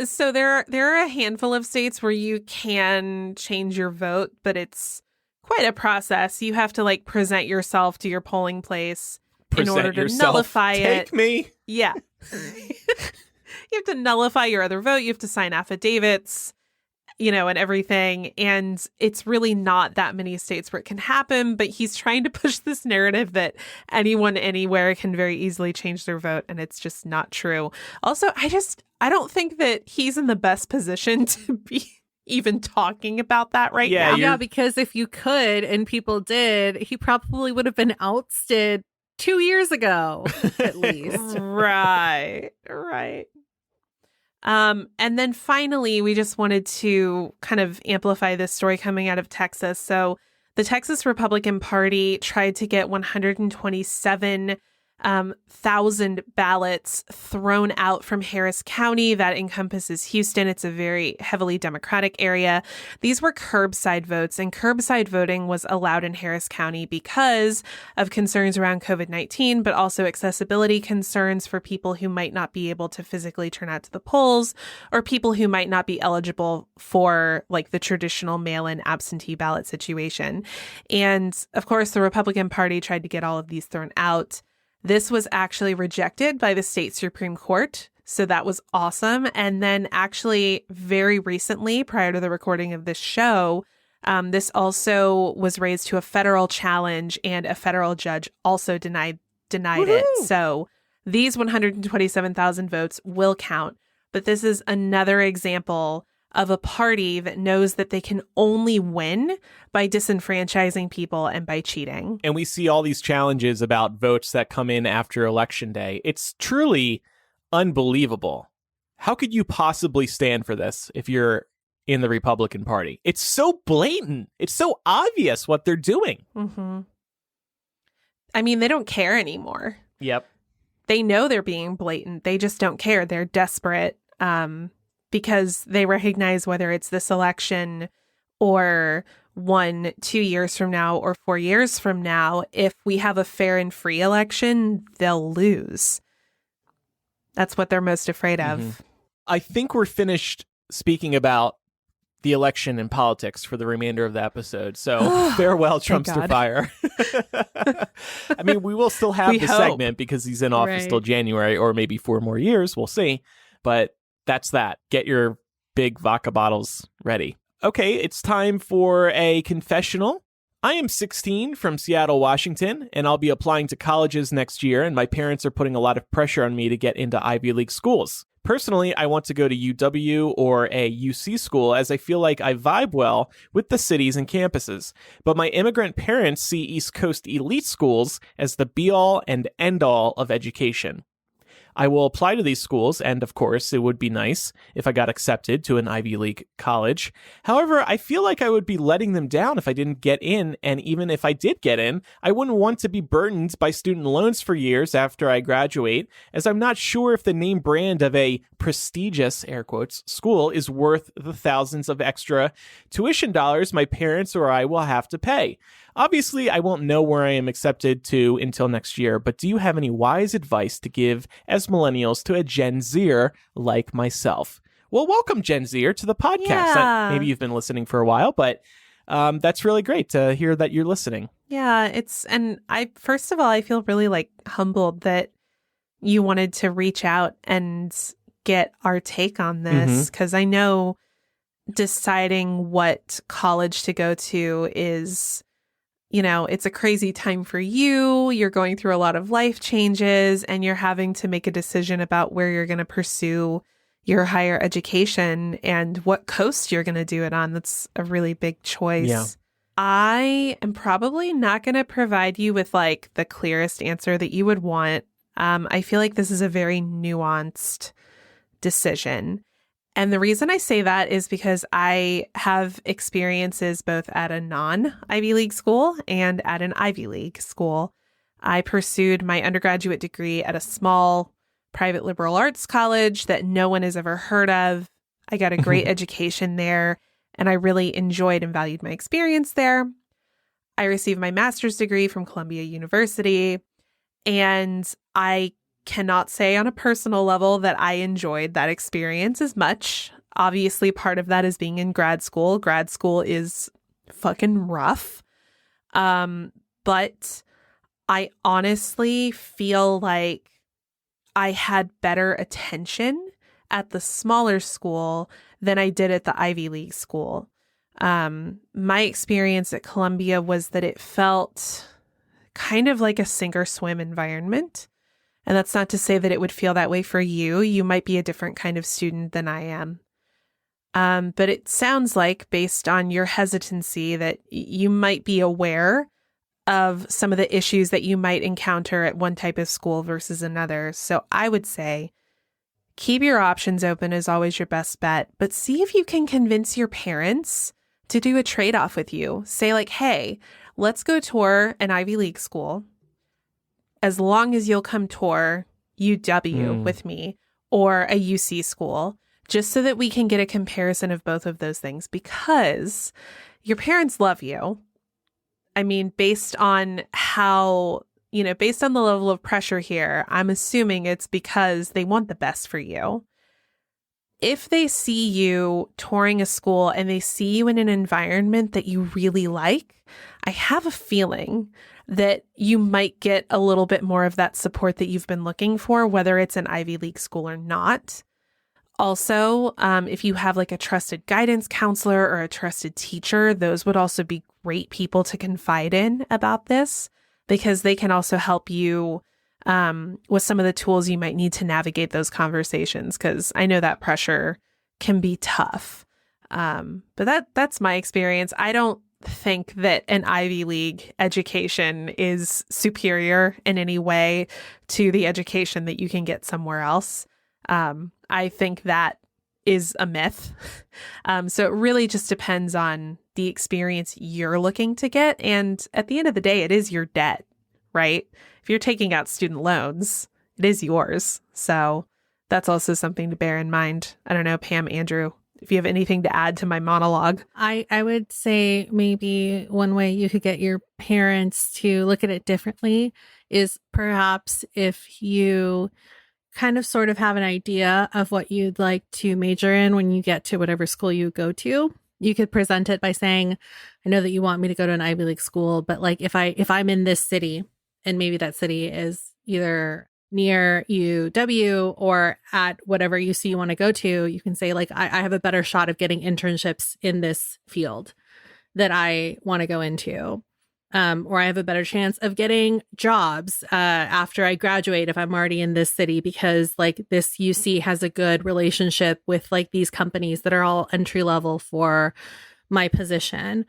[SPEAKER 2] so there are a handful of states where you can change your vote, but it's quite a process. You have to present yourself to your polling place in order to nullify it.
[SPEAKER 1] Take me.
[SPEAKER 2] Yeah. You have to nullify your other vote. You have to sign affidavits, and everything. And it's really not that many states where it can happen, but he's trying to push this narrative that anyone anywhere can very easily change their vote. And it's just not true. Also, I don't think that he's in the best position to be even talking about that right now.
[SPEAKER 3] Yeah, because if you could and people did, he probably would have been ousted 2 years ago, at least.
[SPEAKER 2] Right. And then finally, we just wanted to kind of amplify this story coming out of Texas. So the Texas Republican Party tried to get 127,000 ballots thrown out from Harris County. That encompasses Houston. It's a very heavily Democratic area. These were curbside votes, and curbside voting was allowed in Harris County because of concerns around COVID-19, but also accessibility concerns for people who might not be able to physically turn out to the polls, or people who might not be eligible for the traditional mail-in absentee ballot situation. And of course, the Republican Party tried to get all of these thrown out. This was actually rejected by the state Supreme Court, so that was awesome. And then actually very recently, prior to the recording of this show, this also was raised to a federal challenge, and a federal judge also denied it. So these 127,000 votes will count. But this is another example of a party that knows that they can only win by disenfranchising people and by cheating.
[SPEAKER 1] And we see all these challenges about votes that come in after Election Day. It's truly unbelievable. How could you possibly stand for this if you're in the Republican Party? It's so blatant. It's so obvious what they're doing.
[SPEAKER 2] Mm-hmm. I mean, they don't care anymore.
[SPEAKER 1] Yep.
[SPEAKER 2] They know they're being blatant. They just don't care. They're desperate because they recognize whether it's this election or 1, 2 years from now or 4 years from now, if we have a fair and free election, they'll lose. That's what they're most afraid of.
[SPEAKER 1] Mm-hmm. I think we're finished speaking about the election and politics for the remainder of the episode. So farewell, Trumpster Fire. I mean, we will still have the segment because he's in office till January or maybe 4 more years. We'll see. But that's that. Get your big vodka bottles ready. Okay, it's time for a confessional. I am 16 from Seattle, Washington, and I'll be applying to colleges next year, and my parents are putting a lot of pressure on me to get into Ivy League schools. Personally, I want to go to UW or a UC school as I feel like I vibe well with the cities and campuses. But my immigrant parents see East Coast elite schools as the be-all and end-all of education. I will apply to these schools, and of course, it would be nice if I got accepted to an Ivy League college. However, I feel like I would be letting them down if I didn't get in, and even if I did get in, I wouldn't want to be burdened by student loans for years after I graduate, as I'm not sure if the name brand of a prestigious, air quotes, school is worth the thousands of extra tuition dollars my parents or I will have to pay. Obviously, I won't know where I am accepted to until next year, but do you have any wise advice to give as millennials to a Gen Zer like myself? Well, welcome, Gen Zer, to the podcast.
[SPEAKER 2] Yeah.
[SPEAKER 1] Maybe you've been listening for a while, but that's really great to hear that you're listening.
[SPEAKER 2] Yeah, first of all, I feel really humbled that you wanted to reach out and get our take on this, because I know deciding what college to go to is, it's a crazy time for you. You're going through a lot of life changes and you're having to make a decision about where you're going to pursue your higher education and what coast you're going to do it on. That's a really big choice.
[SPEAKER 1] Yeah.
[SPEAKER 2] I am probably not going to provide you with the clearest answer that you would want. I feel like this is a very nuanced decision. And the reason I say that is because I have experiences both at a non-Ivy League school and at an Ivy League school. I pursued my undergraduate degree at a small private liberal arts college that no one has ever heard of. I got a great education there, and I really enjoyed and valued my experience there. I received my master's degree from Columbia University, and I cannot say on a personal level that I enjoyed that experience as much. Obviously, part of that is being in grad school. Grad school is fucking rough. But I honestly feel like I had better attention at the smaller school than I did at the Ivy League school. My experience at Columbia was that it felt kind of like a sink or swim environment. And that's not to say that it would feel that way for you. You might be a different kind of student than I am. But it sounds like, based on your hesitancy, that you might be aware of some of the issues that you might encounter at one type of school versus another. So I would say keep your options open is always your best bet, but see if you can convince your parents to do a trade-off with you. Say hey, let's go tour an Ivy League school, as long as you'll come tour UW with me or a UC school, just so that we can get a comparison of both of those things, because your parents love you. I mean, based on based on the level of pressure here, I'm assuming it's because they want the best for you. If they see you touring a school and they see you in an environment that you really like, I have a feeling that you might get a little bit more of that support that you've been looking for, whether it's an Ivy League school or not. Also, if you have a trusted guidance counselor or a trusted teacher, those would also be great people to confide in about this, because they can also help you with some of the tools you might need to navigate those conversations, because I know that pressure can be tough. But that's my experience. I don't think that an Ivy League education is superior in any way to the education that you can get somewhere else. I think that is a myth. So it really just depends on the experience you're looking to get. And at the end of the day, it is your debt, right? If you're taking out student loans, it is yours. So that's also something to bear in mind. I don't know, Pam, Andrew, if you have anything to add to my monologue.
[SPEAKER 3] I would say maybe one way you could get your parents to look at it differently is perhaps if you kind of sort of have an idea of what you'd like to major in when you get to whatever school you go to. You could present it by saying, I know that you want me to go to an Ivy League school, but like if I'm in this city and maybe that city is either near UW or at whatever UC you want to go to, you can say like, I have a better shot of getting internships in this field that I want to go into. Or I have a better chance of getting jobs after I graduate if I'm already in this city because like this UC has a good relationship with like these companies that are all entry level for my position.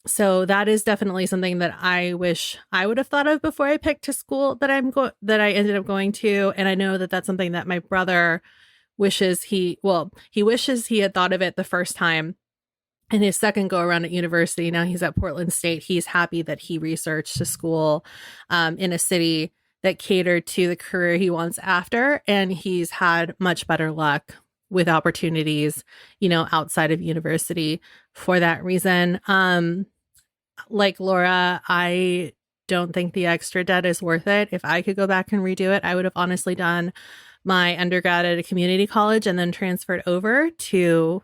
[SPEAKER 3] So that is definitely something that I wish I would have thought of before I picked a school that I ended up going to. And I know that that's something that my brother wishes he wishes he had thought of it the first time. In his second go around at university, now he's at Portland State. He's happy that he researched a school in a city that catered to the career he wants after. And he's had much better luck with opportunities, outside of university for that reason. Like Laura, I don't think the extra debt is worth it. If I could go back and redo it, I would have honestly done my undergrad at a community college and then transferred over to,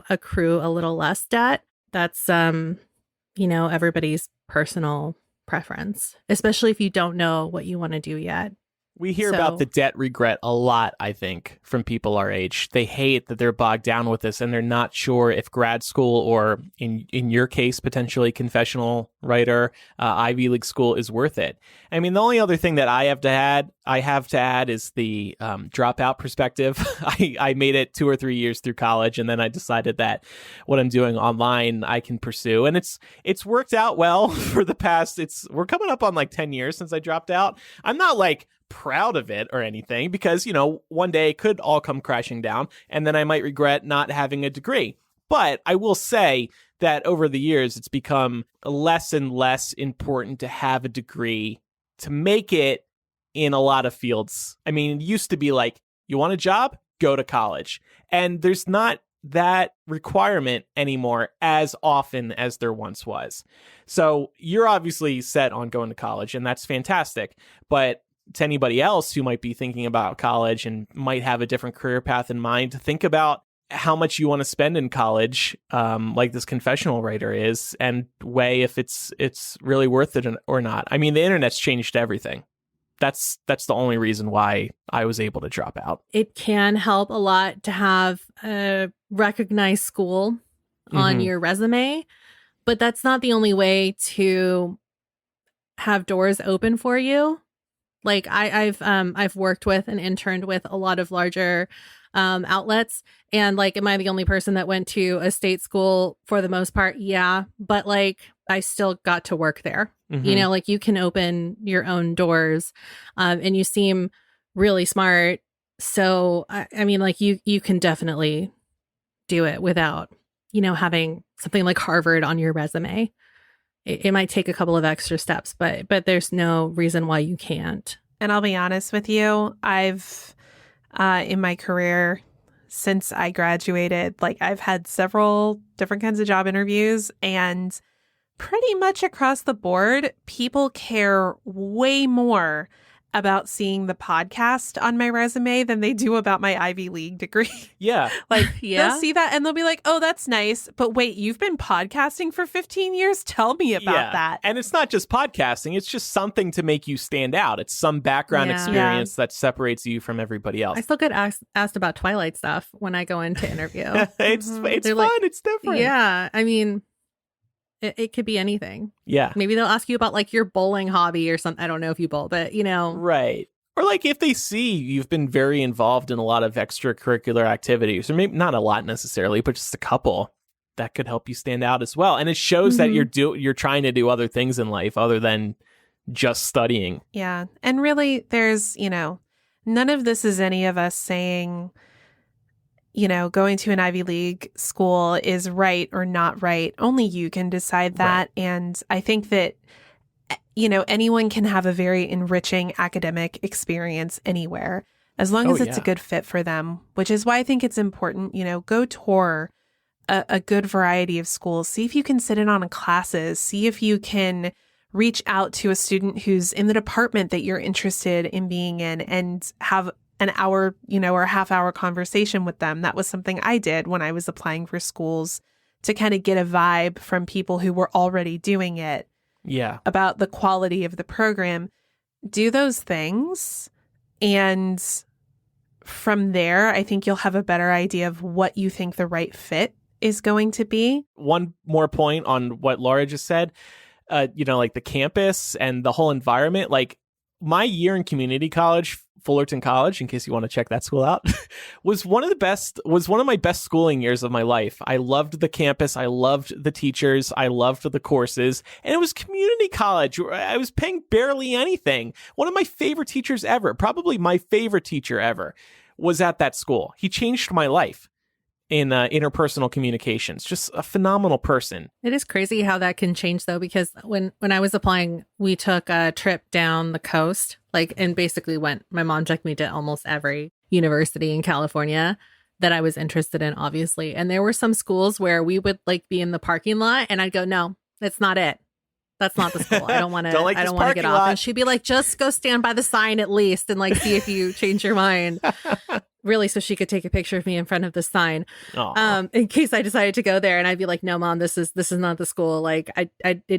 [SPEAKER 3] accrue a little less debt. That's, everybody's personal preference, especially if you don't know what you want to do yet.
[SPEAKER 1] We hear about the debt regret a lot, I think, from people our age. They hate that they're bogged down with this and they're not sure if grad school or, in your case, potentially confessional writer, Ivy League school is worth it. I mean, the only other thing that I have to add is the dropout perspective. I made it 2 or 3 years through college, and then I decided that what I'm doing online I can pursue, and it's worked out well for the past. We're coming up on like 10 years since I dropped out. I'm not like proud of it or anything because, one day it could all come crashing down and then I might regret not having a degree. But I will say that over the years, it's become less and less important to have a degree to make it in a lot of fields. I mean, it used to be like, you want a job? Go to college. And there's not that requirement anymore as often as there once was. So you're obviously set on going to college, and that's fantastic. But to anybody else who might be thinking about college and might have a different career path in mind, think about how much you want to spend in college, like this confessional writer is, and weigh if it's really worth it or not. I mean, the internet's changed everything. That's the only reason why I was able to drop out. It
[SPEAKER 3] can help a lot to have a recognized school on your resume, but that's not the only way to have doors open for you. Like I've worked with and interned with a lot of larger outlets, and like, am I the only person that went to a state school for the most part? Yeah, but like I still got to work there. Like you can open your own doors, and you seem really smart. So I mean, like you can definitely do it without having something like Harvard on your resume. It might take a couple of extra steps, but there's no reason why you can't.
[SPEAKER 2] And I'll be honest with you, I've, in my career since I graduated, like I've had several different kinds of job interviews, and pretty much across the board, people care way more about seeing the podcast on my resume than they do about my Ivy League degree.
[SPEAKER 1] Yeah.
[SPEAKER 2] Like, they'll see that and they'll be like, oh, that's nice. But wait, you've been podcasting for 15 years? Tell me about that.
[SPEAKER 1] And it's not just podcasting. It's just something to make you stand out. It's some background experience that separates you from everybody else.
[SPEAKER 3] I still get asked about Twilight stuff when I go into interview.
[SPEAKER 1] It's fun.
[SPEAKER 3] Like,
[SPEAKER 1] it's different.
[SPEAKER 3] Yeah. I mean, it could be anything.
[SPEAKER 1] Yeah.
[SPEAKER 3] Maybe they'll ask you about like your bowling hobby or something. I don't know if you bowl, but
[SPEAKER 1] Right. Or like if they see you've been very involved in a lot of extracurricular activities, or maybe not a lot necessarily, but just a couple, that could help you stand out as well. And it shows that you're trying to do other things in life other than just studying.
[SPEAKER 2] Yeah. And really, there's, none of this is any of us saying, going to an Ivy League school is right or not right. Only you can decide that. Right. And I think that, anyone can have a very enriching academic experience anywhere, as long as it's a good fit for them, which is why I think it's important, go tour a good variety of schools. See if you can sit in on classes. See if you can reach out to a student who's in the department that you're interested in being in and have an hour, or a half-hour conversation with them. That was something I did when I was applying for schools, to kind of get a vibe from people who were already doing it.
[SPEAKER 1] Yeah.
[SPEAKER 2] About the quality of the program. Do those things, and from there, I think you'll have a better idea of what you think the right fit is going to be.
[SPEAKER 1] One more point on what Laura just said, like the campus and the whole environment. Like my year in community college, Fullerton College, in case you want to check that school out, was one of my best schooling years of my life. I loved the campus. I loved the teachers. I loved the courses. And it was community college. I was paying barely anything. One of my favorite teachers ever, probably my favorite teacher ever, was at that school. He changed my life in interpersonal communications. Just a phenomenal person.
[SPEAKER 3] It is crazy how that can change, though, because when I was applying, we took a trip down the coast, and basically my mom took me to almost every university in California that I was interested in, obviously. And there were some schools where we would be in the parking lot and I'd go, no, that's not it. That's not the school. I don't want to, I don't want to get off. And she'd be like, just go stand by the sign at least and see if you change your mind. Really, so she could take a picture of me in front of the sign, in case I decided to go there. And I'd be like, no, Mom, this is not the school. I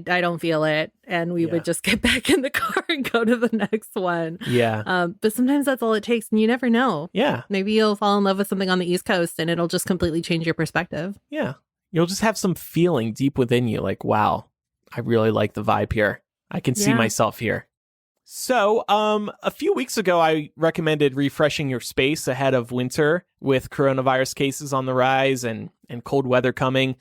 [SPEAKER 3] don't feel it. And we would just get back in the car and go to the next one.
[SPEAKER 1] Yeah.
[SPEAKER 3] But sometimes that's all it takes. And you never know.
[SPEAKER 1] Yeah.
[SPEAKER 3] Maybe you'll fall in love with something on the East Coast and it'll just completely change your perspective.
[SPEAKER 1] Yeah. You'll just have some feeling deep within you wow, I really like the vibe here. I can see myself here. So, a few weeks ago, I recommended refreshing your space ahead of winter with coronavirus cases on the rise and cold weather coming.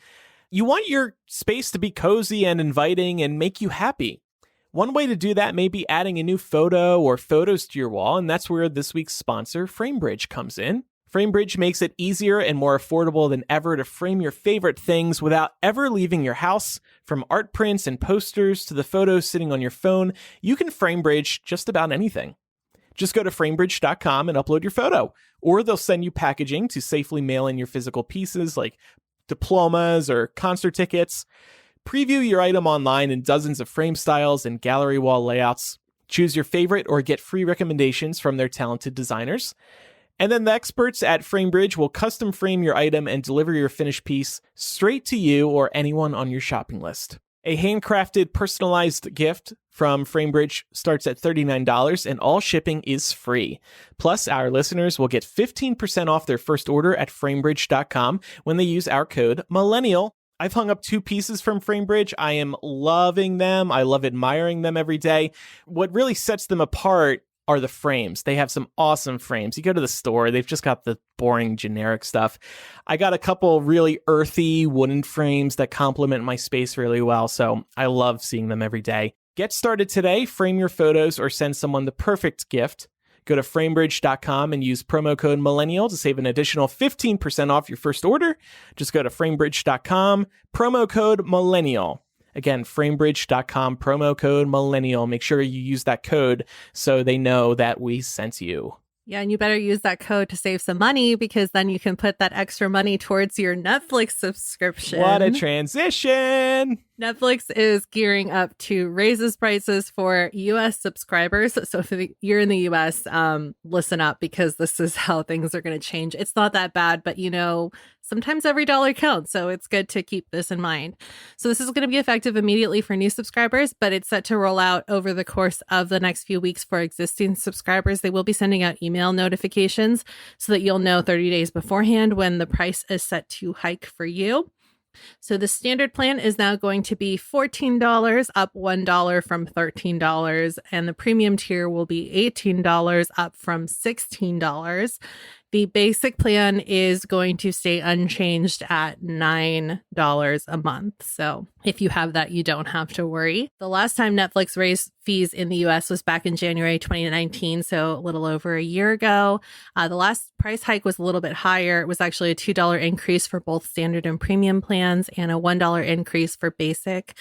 [SPEAKER 1] You want your space to be cozy and inviting and make you happy. One way to do that may be adding a new photo or photos to your wall, and that's where this week's sponsor, FrameBridge, comes in. FrameBridge makes it easier and more affordable than ever to frame your favorite things without ever leaving your house. From art prints and posters to the photos sitting on your phone, you can FrameBridge just about anything. Just go to framebridge.com and upload your photo, or they'll send you packaging to safely mail in your physical pieces like diplomas or concert tickets. Preview your item online in dozens of frame styles and gallery wall layouts. Choose your favorite or get free recommendations from their talented designers. And then the experts at FrameBridge will custom frame your item and deliver your finished piece straight to you or anyone on your shopping list. A handcrafted, personalized gift from FrameBridge starts at $39 and all shipping is free. Plus, our listeners will get 15% off their first order at framebridge.com when they use our code Millennial. I've hung up 2 pieces from FrameBridge. I am loving them. I love admiring them every day. What really sets them apart are the frames. They have some awesome frames. You go to the store, they've just got the boring generic stuff. I got a couple really earthy wooden frames that complement my space really well, so I love seeing them every day. Get started today, frame your photos, or send someone the perfect gift. Go to framebridge.com and use promo code Millennial to save an additional 15% off your first order. Just go to framebridge.com, promo code Millennial. Again, framebridge.com, promo code Millennial. Make sure you use that code so they know that we sent you.
[SPEAKER 3] Yeah, and you better use that code to save some money, because then you can put that extra money towards your Netflix subscription.
[SPEAKER 1] What a transition!
[SPEAKER 3] Netflix is gearing up to raise its prices for U.S. subscribers. So if you're in the U.S., listen up, because this is how things are going to change. It's not that bad, but sometimes every dollar counts. So it's good to keep this in mind. So this is going to be effective immediately for new subscribers, but it's set to roll out over the course of the next few weeks for existing subscribers. They will be sending out email notifications so that you'll know 30 days beforehand when the price is set to hike for you. So the standard plan is now going to be $14, up $1 from $13, and the premium tier will be $18, up from $16. The basic plan is going to stay unchanged at $9 a month. So if you have that, you don't have to worry. The last time Netflix raised fees in the US was back in January 2019, so a little over a year ago. The last price hike was a little bit higher. It was actually a $2 increase for both standard and premium plans and a $1 increase for basic.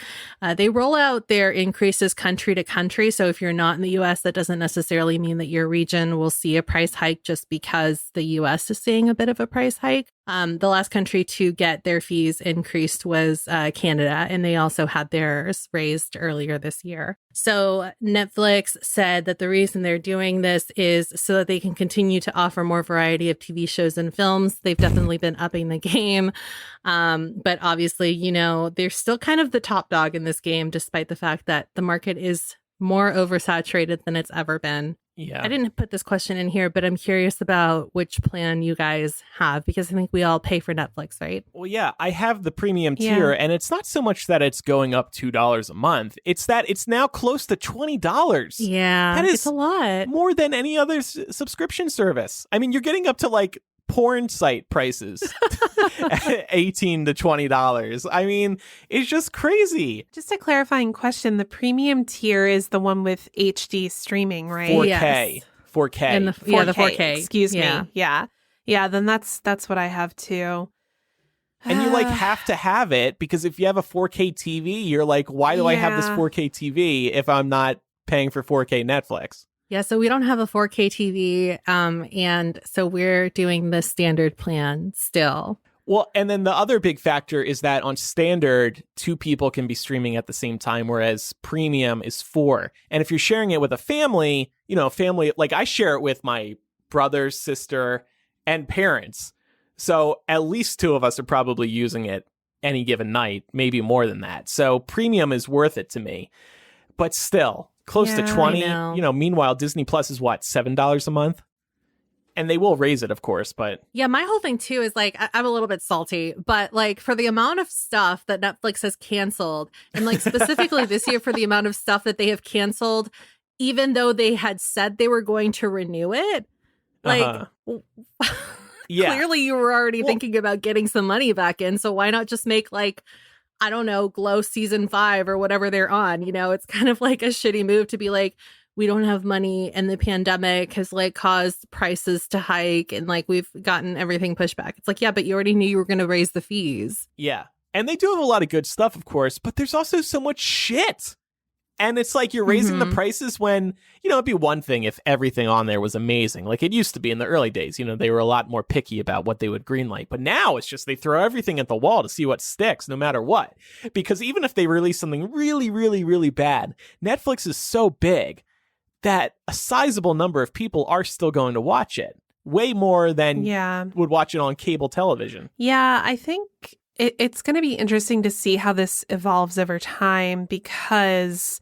[SPEAKER 3] They roll out their increases country to country. So if you're not in the US, that doesn't necessarily mean that your region will see a price hike just because the US is seeing a bit of a price hike. The last country to get their fees increased was Canada, and they also had theirs raised earlier this year. So Netflix said that the reason they're doing this is so that they can continue to offer more variety of TV shows and films. They've definitely been upping the game. But obviously, you know, they're still kind of the top dog in this game, despite the fact that the market is more oversaturated than it's ever been.
[SPEAKER 1] Yeah.
[SPEAKER 3] I didn't put this question in here, but I'm curious about which plan you guys have, because I think we all pay for Netflix, right?
[SPEAKER 1] Well, yeah, I have the premium tier, and it's not so much that it's going up $2 a month. It's that it's now close to $20.
[SPEAKER 3] Yeah,
[SPEAKER 1] that is
[SPEAKER 3] it's a lot.
[SPEAKER 1] More than any other subscription service. I mean, you're getting up to like porn site prices, $18 to $20. I mean, it's just crazy.
[SPEAKER 2] Just a clarifying question. The premium tier is the one with HD streaming, right?
[SPEAKER 1] 4K.
[SPEAKER 3] Yes.
[SPEAKER 1] 4K.
[SPEAKER 3] And the 4K.
[SPEAKER 2] Excuse
[SPEAKER 3] Yeah.
[SPEAKER 2] me. Yeah. Yeah, then that's what I have too.
[SPEAKER 1] And you like have to have it because if you have a 4K TV, you're like, why do I have this 4K TV if I'm not paying for 4K Netflix?
[SPEAKER 3] Yeah, so we don't have a 4K TV, and so we're doing the standard plan still.
[SPEAKER 1] Well, and then the other big factor is that on standard, 2 people can be streaming at the same time, whereas premium is 4. And if you're sharing it with a family, you know, like I share it with my brother, sister, and parents. So at least 2 of us are probably using it any given night, maybe more than that. So premium is worth it to me. But still, close to 20. You know, meanwhile, Disney Plus is what, $7 a month? And they will raise it, of course, but...
[SPEAKER 3] Yeah, my whole thing, too, is, like, I'm a little bit salty, but, like, for the amount of stuff that Netflix has canceled, and, like, specifically this year for the amount of stuff that they have canceled, even though they had said they were going to renew it, like...
[SPEAKER 1] Yeah.
[SPEAKER 3] Clearly you were already thinking about getting some money back in, so why not just make, like, I don't know, Glow season 5 or whatever they're on, you know? It's kind of like a shitty move to be like, we don't have money and the pandemic has like caused prices to hike and like we've gotten everything pushed back. It's like, yeah, but you already knew you were going to raise the fees.
[SPEAKER 1] Yeah. And they do have a lot of good stuff, of course, but there's also so much shit. And it's like you're raising the prices when, you know, it'd be one thing if everything on there was amazing. Like it used to be in the early days. You know, they were a lot more picky about what they would greenlight. But now it's just they throw everything at the wall to see what sticks, no matter what. Because even if they release something really, really, really bad, Netflix is so big that a sizable number of people are still going to watch it. Way more than would watch it on cable television.
[SPEAKER 2] Yeah, I think it's going to be interesting to see how this evolves over time because...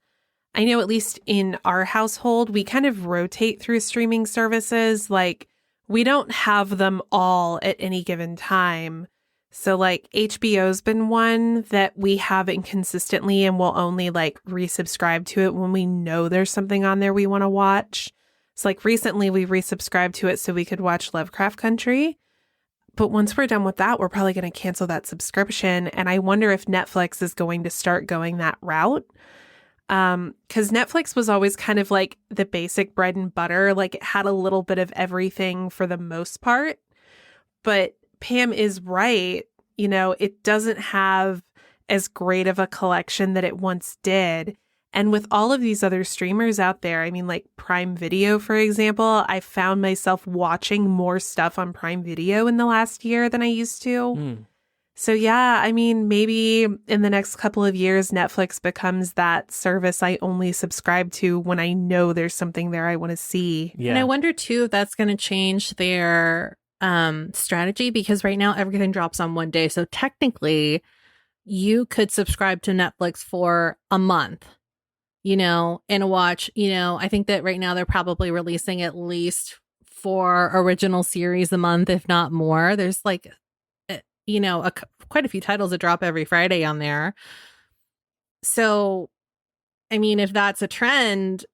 [SPEAKER 2] I know at least in our household, we kind of rotate through streaming services. Like we don't have them all at any given time. So like HBO's been one that we have inconsistently and we'll only like resubscribe to it when we know there's something on there we want to watch. So like recently we resubscribed to it so we could watch Lovecraft Country. But once we're done with that, we're probably going to cancel that subscription. And I wonder if Netflix is going to start going that route. Because Netflix was always kind of like the basic bread and butter, like it had a little bit of everything for the most part. But Pam is right, you know, it doesn't have as great of a collection that it once did. And with all of these other streamers out there, I mean, like Prime Video, for example, I found myself watching more stuff on Prime Video in the last year than I used to. So yeah, I mean, maybe in the next couple of years, Netflix becomes that service I only subscribe to when I know there's something there I want to see.
[SPEAKER 1] Yeah.
[SPEAKER 3] And I wonder too if that's going to change their strategy because right now everything drops on one day. So technically, you could subscribe to Netflix for a month, you know, and watch, you know, I think that right now they're probably releasing at least 4 original series a month, if not more. There's like quite a few titles that drop every Friday on there. So, I mean, if that's a trend,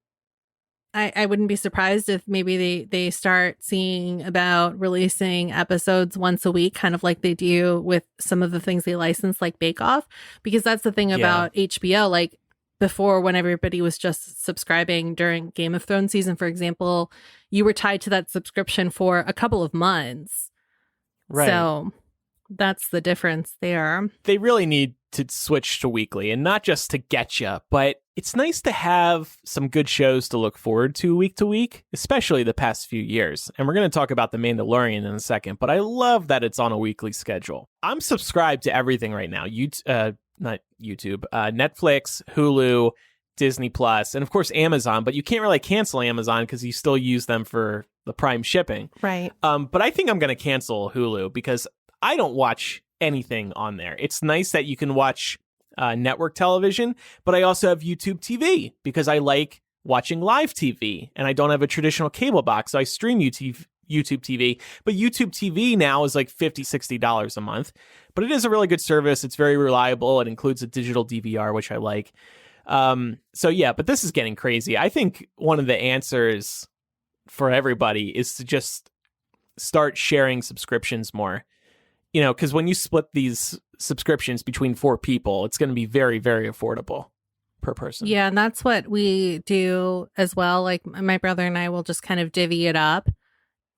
[SPEAKER 3] I wouldn't be surprised if maybe they start seeing about releasing episodes once a week, kind of like they do with some of the things they license, like Bake Off, because that's the thing about HBO. Like before, when everybody was just subscribing during Game of Thrones season, for example, you were tied to that subscription for a couple of months.
[SPEAKER 1] Right.
[SPEAKER 3] So that's the difference there.
[SPEAKER 1] They really need to switch to weekly, and not just to get you, but it's nice to have some good shows to look forward to week, especially the past few years. And we're going to talk about The Mandalorian in a second, but I love that it's on a weekly schedule. I'm subscribed to everything right now. Not YouTube, Netflix, Hulu, Disney Plus, and of course Amazon, but you can't really cancel Amazon because you still use them for the Prime shipping.
[SPEAKER 2] Right.
[SPEAKER 1] But I think I'm going to cancel Hulu because I don't watch anything on there. It's nice that you can watch network television, but I also have YouTube TV because I like watching live TV and I don't have a traditional cable box. So I stream YouTube TV, but YouTube TV now is like $50-$60 a month, but it is a really good service. It's very reliable. It includes a digital DVR, which I like. So yeah, but this is getting crazy. I think one of the answers for everybody is to just start sharing subscriptions more. Because when you split these subscriptions between 4 people, it's going to be very, very affordable per person.
[SPEAKER 3] Yeah, and that's what we do as well. Like my brother and I will just kind of divvy it up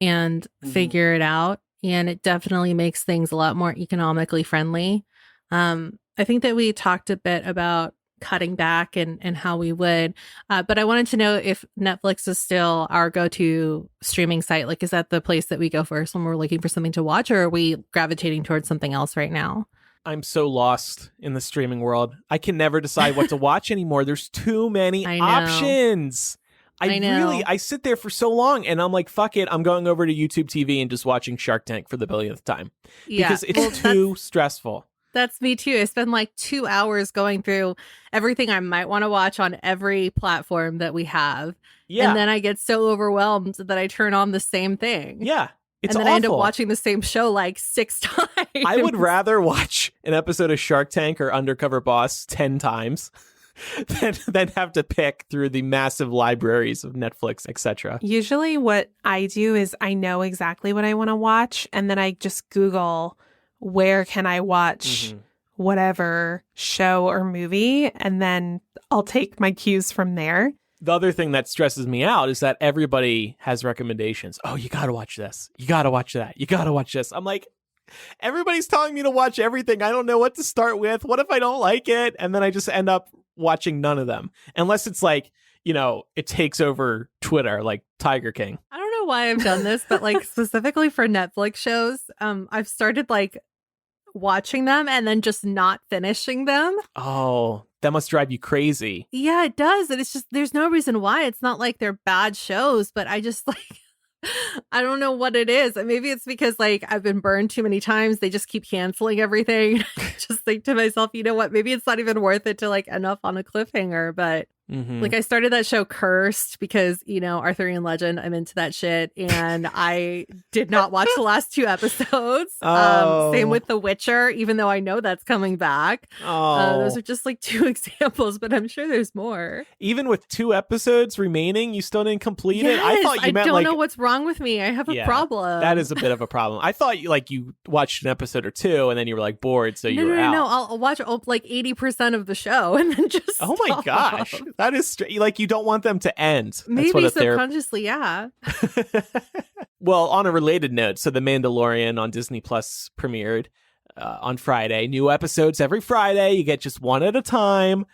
[SPEAKER 3] and figure it out. And it definitely makes things a lot more economically friendly. I think that we talked a bit about cutting back and how we would. But I wanted to know if Netflix is still our go-to streaming site. Like, is that the place that we go first when we're looking for something to watch, or are we gravitating towards something else right now?
[SPEAKER 1] I'm so lost in the streaming world. I can never decide what to watch anymore. There's too many options. I sit there for so long and I'm like, fuck it. I'm going over to YouTube TV and just watching Shark Tank for the billionth time because it's too stressful.
[SPEAKER 3] That's me too. I spend like 2 hours going through everything I might want to watch on every platform that we have. Yeah. And then I get so overwhelmed that I turn on the same thing.
[SPEAKER 1] Yeah. It's
[SPEAKER 3] and then
[SPEAKER 1] awful.
[SPEAKER 3] I end up watching the same show like 6 times.
[SPEAKER 1] I would rather watch an episode of Shark Tank or Undercover Boss 10 times than have to pick through the massive libraries of Netflix, etc.
[SPEAKER 2] Usually what I do is I know exactly what I want to watch, and then I just Google where can I watch whatever show or movie, and then I'll take my cues from there.
[SPEAKER 1] The other thing that stresses me out is that everybody has recommendations. Oh, you got to watch this. You got to watch that. You got to watch this. I'm like, everybody's telling me to watch everything. I don't know what to start with. What if I don't like it? And then I just end up watching none of them. Unless it's like, it takes over Twitter, like Tiger King.
[SPEAKER 3] I don't know why I've done this, but like specifically for Netflix shows, I've started like watching them and then just not finishing them.
[SPEAKER 1] Oh, that must drive you crazy.
[SPEAKER 3] Yeah, it does. And it's just, there's no reason why. It's not like they're bad shows, but I just like, I don't know what it is. Maybe it's because like I've been burned too many times. They just keep canceling everything. I just think to myself, you know what? Maybe it's not even worth it to like end up on a cliffhanger. But like I started that show Cursed because, Arthurian legend, I'm into that shit. And I did not watch the last 2 episodes. Same with The Witcher, even though I know that's coming back. Those are just like 2 examples, but I'm sure there's more.
[SPEAKER 1] Even with 2 episodes remaining, you still didn't complete it?
[SPEAKER 3] I
[SPEAKER 1] thought you meant
[SPEAKER 3] don't know what's wrong with me. I have a problem.
[SPEAKER 1] That is a bit of a problem. I thought you watched an episode or 2 and then you were like bored, so you were out.
[SPEAKER 3] No, I'll watch like 80% of the show and then just
[SPEAKER 1] Oh my gosh. That is like you don't want them to end.
[SPEAKER 3] Maybe subconsciously, yeah.
[SPEAKER 1] Well, on a related note, so The Mandalorian on Disney Plus premiered on Friday. New episodes every Friday. You get just one at a time.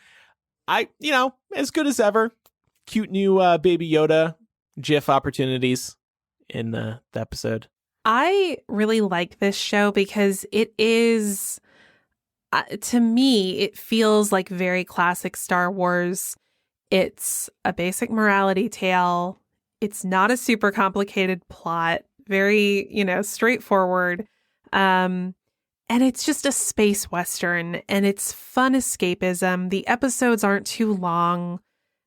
[SPEAKER 1] As good as ever. Cute new Baby Yoda GIF opportunities in the episode.
[SPEAKER 2] I really like this show because it is, to me, it feels like very classic Star Wars. It's a basic morality tale. It's not a super complicated plot, very, straightforward. And it's just a space Western and it's fun escapism. The episodes aren't too long.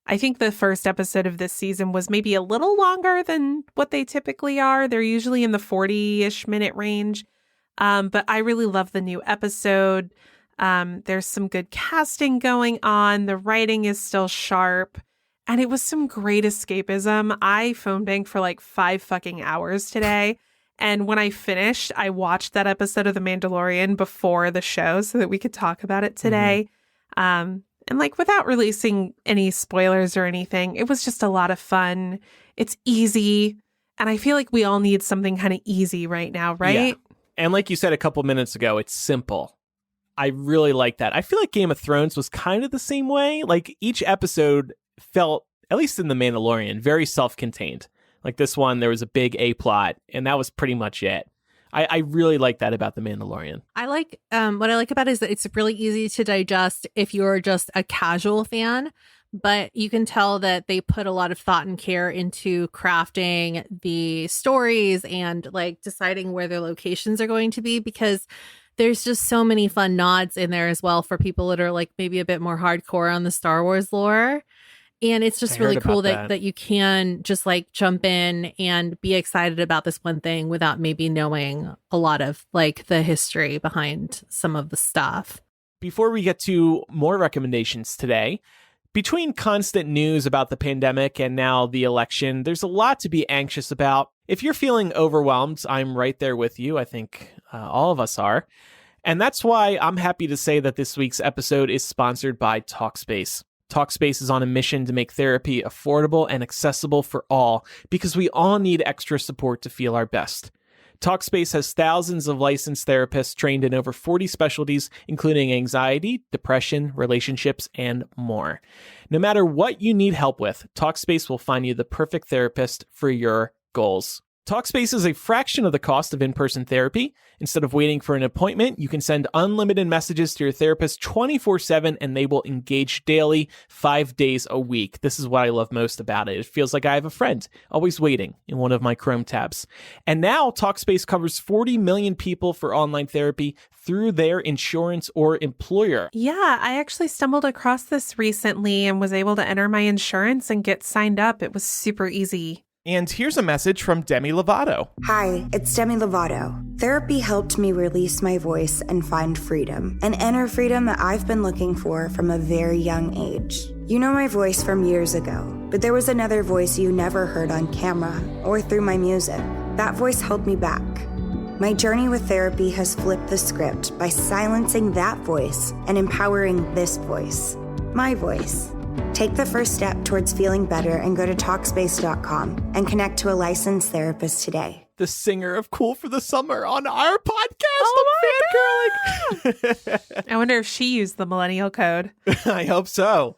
[SPEAKER 2] I think the first episode of this season was maybe a little longer than what they typically are. They're usually in the 40-ish minute range. But I really love the new episode. There's some good casting going on. The writing is still sharp. And it was some great escapism. I phone banked for like 5 fucking hours today. And when I finished, I watched that episode of The Mandalorian before the show so that we could talk about it today. And like without releasing any spoilers or anything, it was just a lot of fun. It's easy. And I feel like we all need something kind of easy right now, right?
[SPEAKER 1] Yeah. And like you said a couple minutes ago, it's simple. I really like that. I feel like Game of Thrones was kind of the same way. Like each episode felt, at least in The Mandalorian, very self-contained. Like this one, there was a big A plot, and that was pretty much it. I really like that about The Mandalorian.
[SPEAKER 3] I like what I like about it is that it's really easy to digest if you're just a casual fan, but you can tell that they put a lot of thought and care into crafting the stories and like deciding where their locations are going to be, because there's just so many fun nods in there as well for people that are like maybe a bit more hardcore on the Star Wars lore. And it's just really cool that you can just like jump in and be excited about this one thing without maybe knowing a lot of like the history behind some of the stuff.
[SPEAKER 1] Before we get to more recommendations today, between constant news about the pandemic and now the election, there's a lot to be anxious about. If you're feeling overwhelmed, I'm right there with you. I think all of us are. And that's why I'm happy to say that this week's episode is sponsored by Talkspace. Talkspace is on a mission to make therapy affordable and accessible for all, because we all need extra support to feel our best. Talkspace has thousands of licensed therapists trained in over 40 specialties, including anxiety, depression, relationships, and more. No matter what you need help with, Talkspace will find you the perfect therapist for your goals. Talkspace is a fraction of the cost of in-person therapy. Instead of waiting for an appointment, you can send unlimited messages to your therapist 24/7, and they will engage daily, 5 days a week. This is what I love most about it. It feels like I have a friend, always waiting in one of my Chrome tabs. And now Talkspace covers 40 million people for online therapy through their insurance or employer.
[SPEAKER 2] Yeah, I actually stumbled across this recently and was able to enter my insurance and get signed up. It was super easy.
[SPEAKER 1] And here's a message from Demi Lovato.
[SPEAKER 5] Hi, it's Demi Lovato. Therapy helped me release my voice and find freedom, an inner freedom that I've been looking for from a very young age. You know my voice from years ago, but there was another voice you never heard on camera or through my music. That voice held me back. My journey with therapy has flipped the script by silencing that voice and empowering this voice, my voice. Take the first step towards feeling better and go to Talkspace.com and connect to a licensed therapist today.
[SPEAKER 1] The singer of Cool for the Summer on our podcast.
[SPEAKER 2] Oh my God. I wonder if she used the Millennial code.
[SPEAKER 1] I hope so.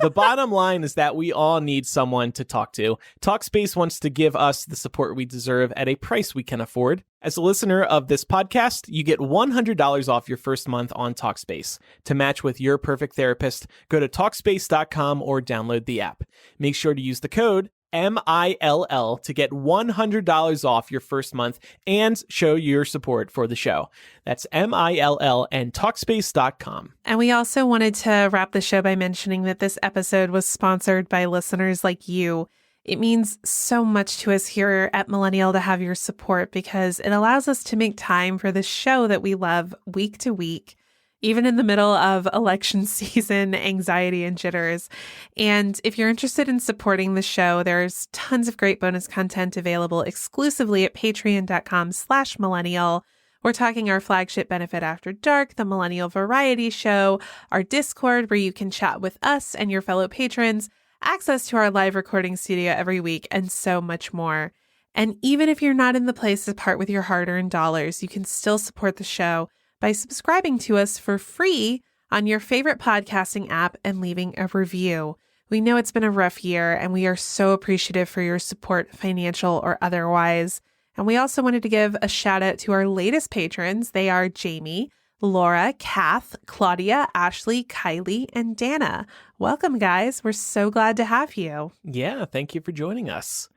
[SPEAKER 1] The bottom line is that we all need someone to talk to. Talkspace wants to give us the support we deserve at a price we can afford. As a listener of this podcast, you get $100 off your first month on Talkspace. To match with your perfect therapist, go to Talkspace.com or download the app. Make sure to use the code MILL to get $100 off your first month and show your support for the show. That's MILL and Talkspace.com.
[SPEAKER 2] And we also wanted to wrap the show by mentioning that this episode was sponsored by listeners like you. It means so much to us here at Millennial to have your support, because it allows us to make time for the show that we love week to week, even in the middle of election season anxiety and jitters. And if you're interested in supporting the show, there's tons of great bonus content available exclusively at patreon.com/millennial. We're talking our flagship Benefit After Dark, the Millennial Variety Show, our Discord where you can chat with us and your fellow patrons, access to our live recording studio every week, and so much more. And even if you're not in the place to part with your hard-earned dollars, you can still support the show by subscribing to us for free on your favorite podcasting app and leaving a review. We know it's been a rough year, and we are so appreciative for your support, financial or otherwise. And we also wanted to give a shout out to our latest patrons. They are Jamie, Laura, Kath, Claudia, Ashley, Kylie, and Dana. Welcome, guys. We're so glad to have you.
[SPEAKER 1] Yeah, thank you for joining us.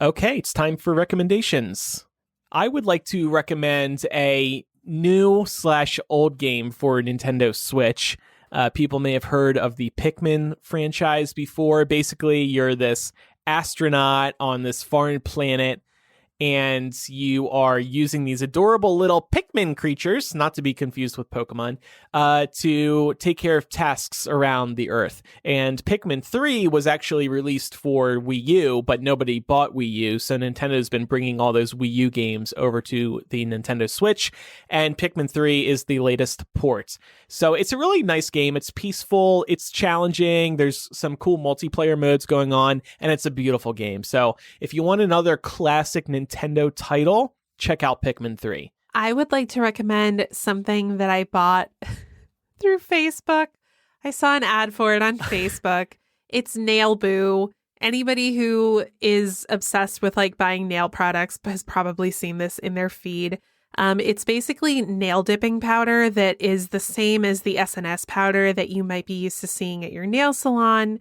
[SPEAKER 1] Okay, it's time for recommendations. I would like to recommend a new/old game for Nintendo Switch. People may have heard of the Pikmin franchise before. Basically, you're this astronaut on this foreign planet, and you are using these adorable little Pikmin creatures, not to be confused with Pokemon, to take care of tasks around the Earth. And Pikmin 3 was actually released for Wii U, but nobody bought Wii U, so Nintendo's been bringing all those Wii U games over to the Nintendo Switch, and Pikmin 3 is the latest port. So it's a really nice game. It's peaceful, it's challenging, there's some cool multiplayer modes going on, and it's a beautiful game. So if you want another classic Nintendo title, check out Pikmin 3.
[SPEAKER 2] I would like to recommend something that I bought through Facebook. I saw an ad for it on Facebook. It's Nail Boo. Anybody who is obsessed with like buying nail products has probably seen this in their feed. It's basically nail dipping powder that is the same as the SNS powder that you might be used to seeing at your nail salon.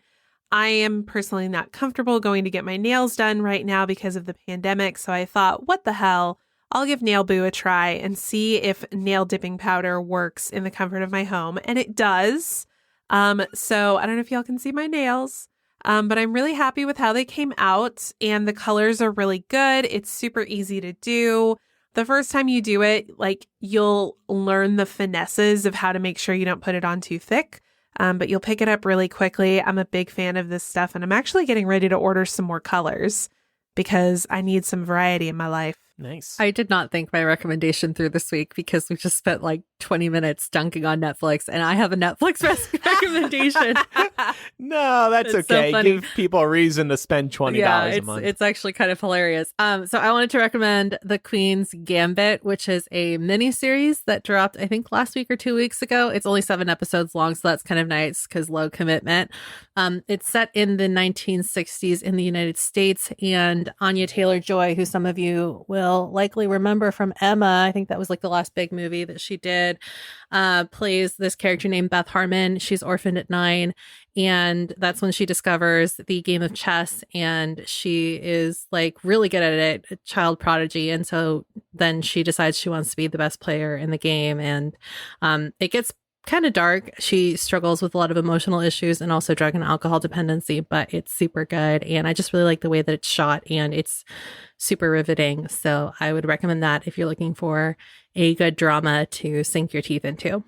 [SPEAKER 2] I am personally not comfortable going to get my nails done right now because of the pandemic, so I thought, what the hell? I'll give Nail Boo a try and see if nail dipping powder works in the comfort of my home, and it does. So I don't know if y'all can see my nails, but I'm really happy with how they came out, and the colors are really good. It's super easy to do. The first time you do it, like, you'll learn the finesses of how to make sure you don't put it on too thick, but you'll pick it up really quickly. I'm a big fan of this stuff, and I'm actually getting ready to order some more colors because I need some variety in my life.
[SPEAKER 1] Nice.
[SPEAKER 3] I did not think my recommendation through this week because we just spent like 20 minutes dunking on Netflix, and I have a Netflix recommendation.
[SPEAKER 1] No, that's
[SPEAKER 3] It's so
[SPEAKER 1] okay.
[SPEAKER 3] funny.
[SPEAKER 1] Give people a reason to spend $20 a month.
[SPEAKER 3] It's actually kind of hilarious. So I wanted to recommend The Queen's Gambit, which is a mini series that dropped, I think, last week or 2 weeks ago. It's only 7 episodes long, so that's kind of nice because low commitment. It's set in the 1960s in the United States, and Anya Taylor-Joy, who some of you will likely remember from Emma, I think that was like the last big movie that she did, plays this character named Beth Harmon. She's orphaned at 9, and that's when she discovers the game of chess, and she is like really good at it, a child prodigy, and so then she decides she wants to be the best player in the game, and it gets kind of dark. She struggles with a lot of emotional issues and also drug and alcohol dependency, but it's super good, and I just really like the way that it's shot, and it's super riveting. So I would recommend that if you're looking for a good drama to sink your teeth into.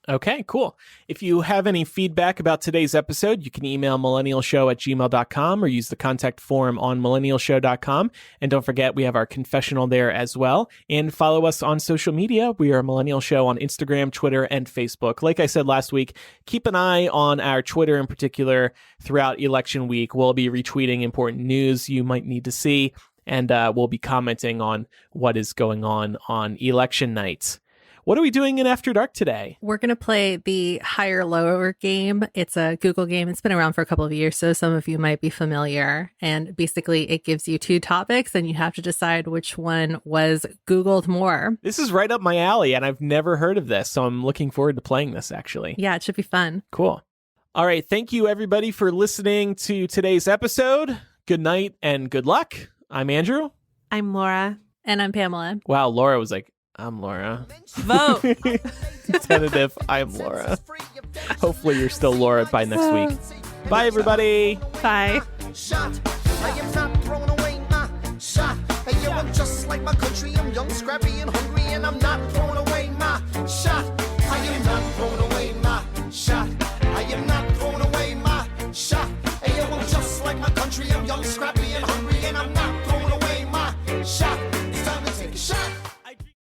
[SPEAKER 1] Okay, cool. If you have any feedback about today's episode, you can email millennialshow@gmail.com or use the contact form on millennialshow.com. And don't forget, we have our confessional there as well. And follow us on social media. We are Millennial Show on Instagram, Twitter, and Facebook. Like I said last week, keep an eye on our Twitter in particular throughout election week. We'll be retweeting important news you might need to see, and we'll be commenting on what is going on election night. What are we doing in After Dark today?
[SPEAKER 3] We're going to play the higher lower game. It's a Google game. It's been around for a couple of years, so some of you might be familiar. And basically, it gives you 2 topics, and you have to decide which one was Googled more.
[SPEAKER 1] This is right up my alley, and I've never heard of this, so I'm looking forward to playing this, actually.
[SPEAKER 3] Yeah, it should be fun.
[SPEAKER 1] Cool. All right, thank you, everybody, for listening to today's episode. Good night and good luck. I'm Andrew.
[SPEAKER 2] I'm Laura.
[SPEAKER 3] And I'm Pamela.
[SPEAKER 1] Wow, Laura was like, I'm Laura.
[SPEAKER 2] Vote.
[SPEAKER 1] Tentative, I'm Laura. Hopefully you're still Laura by next week. Bye, everybody.
[SPEAKER 2] Bye.
[SPEAKER 6] Shot. I am not throwing away my shot. Hey, yo, I'm just like my country. I'm young, scrappy, and hungry, and I'm not throwing away my shot. I am not throwing away.